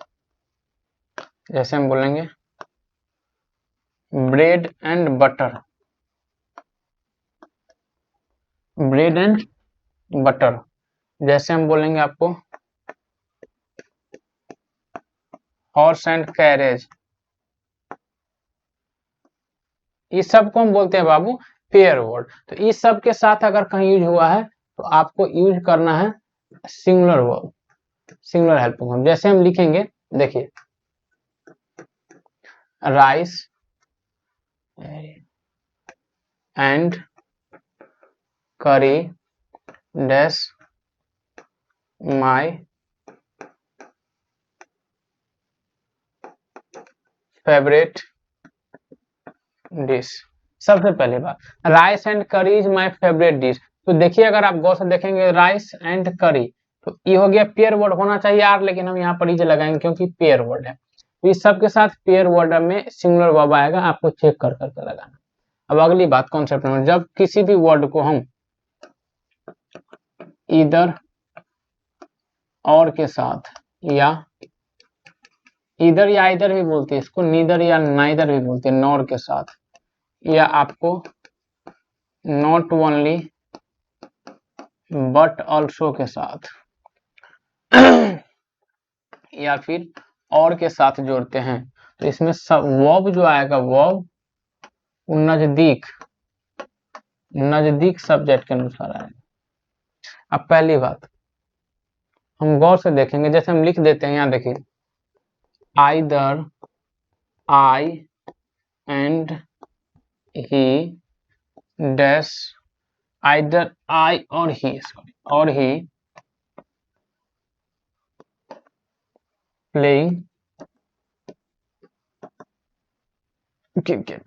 जैसे हम बोलेंगे bread and butter, bread and butter. जैसे हम बोलेंगे आपको हॉर्स एंड कैरेज। इस सब को हम बोलते हैं बाबू पेयर वर्ड। तो इस सब के साथ अगर कहीं यूज हुआ है तो आपको यूज करना है singular verb, singular helping verb. जैसे हम लिखेंगे, देखिए राइस एंड करी डैश माय फेवरेट डिश। सबसे पहले बात, राइस एंड करी इज माय फेवरेट डिश। तो देखिए अगर आप गौर से देखेंगे राइस एंड करी, तो ये हो गया पेयर वर्ड, होना चाहिए आर, लेकिन हम यहाँ पर इज लगाएंगे क्योंकि पेयर वर्ड है। तो इस सब के साथ पेयर वर्ड में सिंगुलर वर्ब आएगा, आपको चेक कर करके लगाना। अब अगली बात कॉन्सेप्ट में, जब किसी भी वर्ड को हम इधर और के साथ, या इधर या इधर भी बोलते हैं इसको, नीदर या नाइदर भी बोलते हैं, नॉर के साथ, या आपको नॉट ओनली बट ऑल्सो के साथ या फिर और के साथ जोड़ते हैं, तो इसमें सब वर्ब जो आएगा, वर्ब नजदीक, नजदीक सब्जेक्ट के अनुसार आएगा। अब पहली बात हम गौर से देखेंगे, जैसे हम लिख देते हैं, यहाँ देखिए either I and he dash, either I और ही, सॉरी, और ही प्लेइंग क्रिकेट।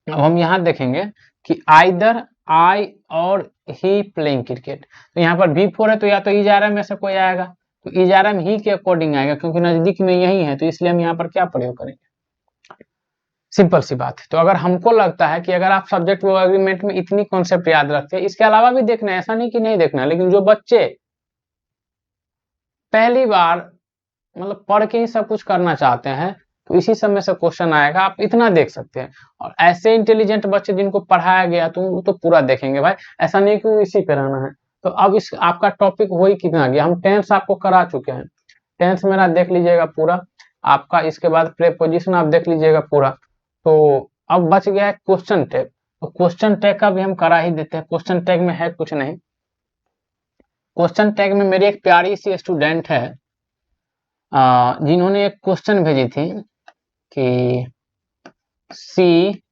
अब हम यहाँ देखेंगे कि आइदर आई और ही प्लेइंग क्रिकेट, तो यहाँ पर V4 है तो या तो इजारा में से कोई आएगा, तो इजारा में ही के अकॉर्डिंग आएगा, क्योंकि नजदीक में यही है, तो इसलिए हम यहाँ पर क्या प्रयोग करेंगे, सिंपल सी बात है। तो अगर हमको लगता है कि अगर आप सब्जेक्ट वर्ब एग्रीमेंट में इतनी कॉन्सेप्ट याद रखते हैं, इसके अलावा भी देखना है, ऐसा नहीं कि नहीं देखना, लेकिन जो बच्चे पहली बार मतलब पढ़ के ही सब कुछ करना चाहते हैं, तो इसी समय से क्वेश्चन आएगा, आप इतना देख सकते हैं। और ऐसे इंटेलिजेंट बच्चे जिनको पढ़ाया गया तो वो तो पूरा देखेंगे भाई, ऐसा नहीं कि वो इसी पे रहना है। तो अब इस आपका टॉपिक वही कितना गया, हम टेंस आपको करा चुके हैं, टेंस मेरा देख लीजिएगा पूरा आपका, इसके बाद प्रेपोजिशन आप देख लीजिएगा पूरा। तो अब बच गया है क्वेश्चन टैग, तो क्वेश्चन टैग का भी हम करा ही देते हैं। क्वेश्चन टैग में है कुछ नहीं, क्वेश्चन टैग में मेरी एक प्यारी सी स्टूडेंट है जिन्होंने एक क्वेश्चन भेजी थी कि सी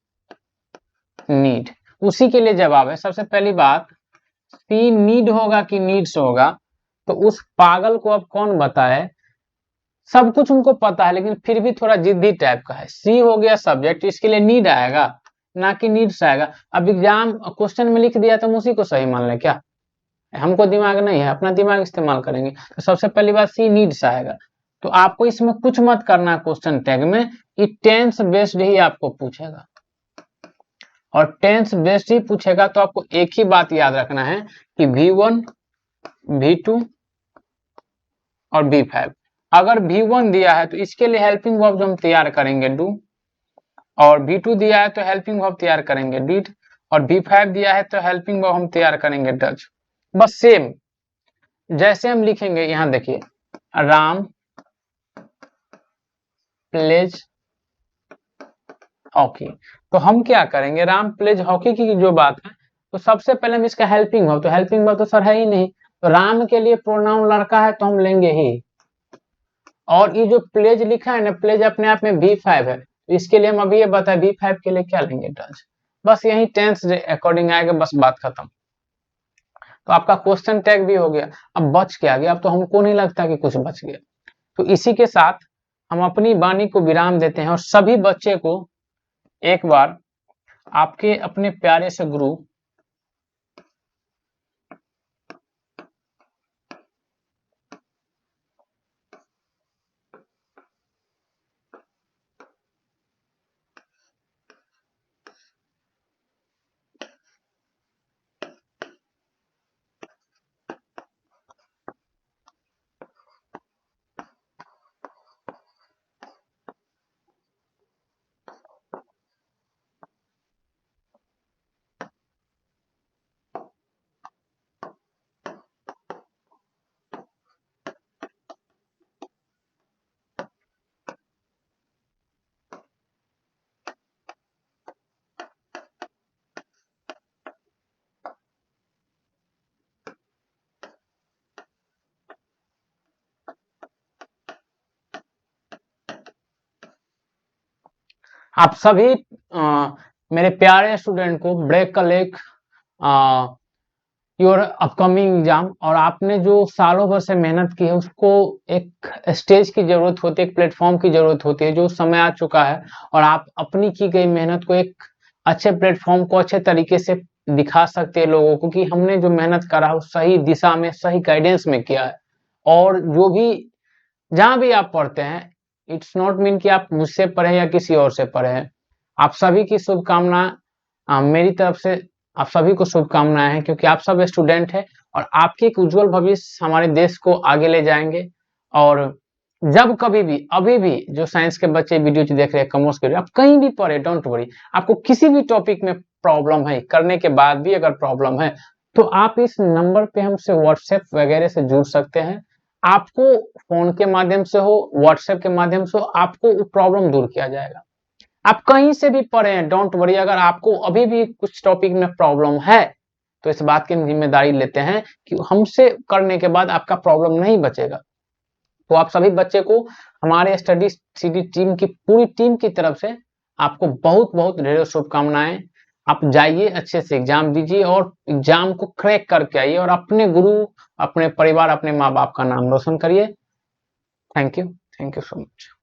नीड, उसी के लिए जवाब है। सबसे पहली बात, सी नीड होगा कि नीड्स होगा, तो उस पागल को अब कौन बताए, सब कुछ उनको पता है लेकिन फिर भी थोड़ा जिद्दी टाइप का है। सी हो गया सब्जेक्ट, इसके लिए नीड आएगा ना कि नीड्स आएगा। अब एग्जाम क्वेश्चन में लिख दिया तो हम उसी को सही मान लें क्या, हमको दिमाग नहीं है, अपना दिमाग इस्तेमाल करेंगे। तो सबसे पहली बात सी नीड्स आएगा, तो आपको इसमें कुछ मत करना क्वेश्चन टैग में, कि टेंस बेस्ड ही आपको पूछेगा, और टेंस बेस्ड ही पूछेगा तो आपको एक ही बात याद रखना है कि V1, V2 और V5। अगर V1 दिया है तो इसके लिए हेल्पिंग वर्ब हम तैयार करेंगे डू, और V2 दिया है तो हेल्पिंग वर्ब तैयार करेंगे डिड, और V5 दिया है तो हेल्पिंग वर्ब हम तैयार करेंगे डज। बस सेम जैसे हम लिखेंगे, यहां देखिए राम प्लेज हॉकी, तो हम क्या करेंगे, राम प्लेज हॉकी की जो बात है, तो सबसे पहले हम इसका हेल्पिंग वर्ब, तो हेल्पिंग वर्ब तो सर है ही नहीं, तो राम के लिए प्रोनाउन लड़का है तो हम लेंगे ही, और ये जो प्लेज लिखा है ना, प्लेज अपने आप में V5 है, तो इसके लिए हम अभी ये बताए V5 के लिए क्या लेंगे डज। बस यही टेंस अकॉर्डिंग आएगा, बस बात खत्म। तो आपका क्वेश्चन टैग भी हो गया। अब बच क्या गया, अब तो हमको नहीं लगता कि कुछ बच गया। तो इसी के साथ हम अपनी वाणी को विराम देते हैं, और सभी बच्चे को एक बार आपके अपने प्यारे से गुरु आप सभी मेरे प्यारे स्टूडेंट को ब्रेक का लेख योर अपकमिंग एग्जाम, और आपने जो सालों भर से मेहनत की है उसको एक स्टेज की जरूरत होती है, एक प्लेटफॉर्म की जरूरत होती है, जो समय आ चुका है, और आप अपनी की गई मेहनत को एक अच्छे प्लेटफॉर्म को अच्छे तरीके से दिखा सकते हैं लोगों को कि हमने जो मेहनत करा है उस सही दिशा में, सही गाइडेंस में किया है। और जो भी जहां भी आप पढ़ते हैं, इट्स नॉट मीन कि आप मुझसे पढ़े या किसी और से पढ़े हैं। आप सभी की शुभकामना मेरी तरफ से, आप सभी को शुभकामनाएं हैं, क्योंकि आप सब स्टूडेंट हैं और आपके एक उज्जवल भविष्य हमारे देश को आगे ले जाएंगे। और जब कभी भी, अभी भी जो साइंस के बच्चे वीडियो देख रहे हैं, कॉमर्स के, आप कहीं भी पढ़े, डोंट वरी, आपको किसी भी टॉपिक में प्रॉब्लम है, करने के बाद भी अगर प्रॉब्लम है, तो आप इस नंबर पे हमसे व्हाट्सएप वगैरह से जुड़ सकते हैं। आपको फोन के माध्यम से हो, व्हाट्सएप के माध्यम से हो, आपको प्रॉब्लम दूर किया जाएगा। आप कहीं से भी पढ़े हैं, डोंट वरी, अगर आपको अभी भी कुछ टॉपिक में प्रॉब्लम है, तो इस बात की हम जिम्मेदारी लेते हैं कि हमसे करने के बाद आपका प्रॉब्लम नहीं बचेगा। तो आप सभी बच्चे को हमारे स्टडी सिटी टीम की पूरी टीम की तरफ से आपको बहुत बहुत ढेरों शुभकामनाएं। आप जाइए, अच्छे से एग्जाम दीजिए और एग्जाम को क्रैक करके आइए, और अपने गुरु, अपने परिवार, अपने माँ बाप का नाम रोशन करिए। Thank you so much.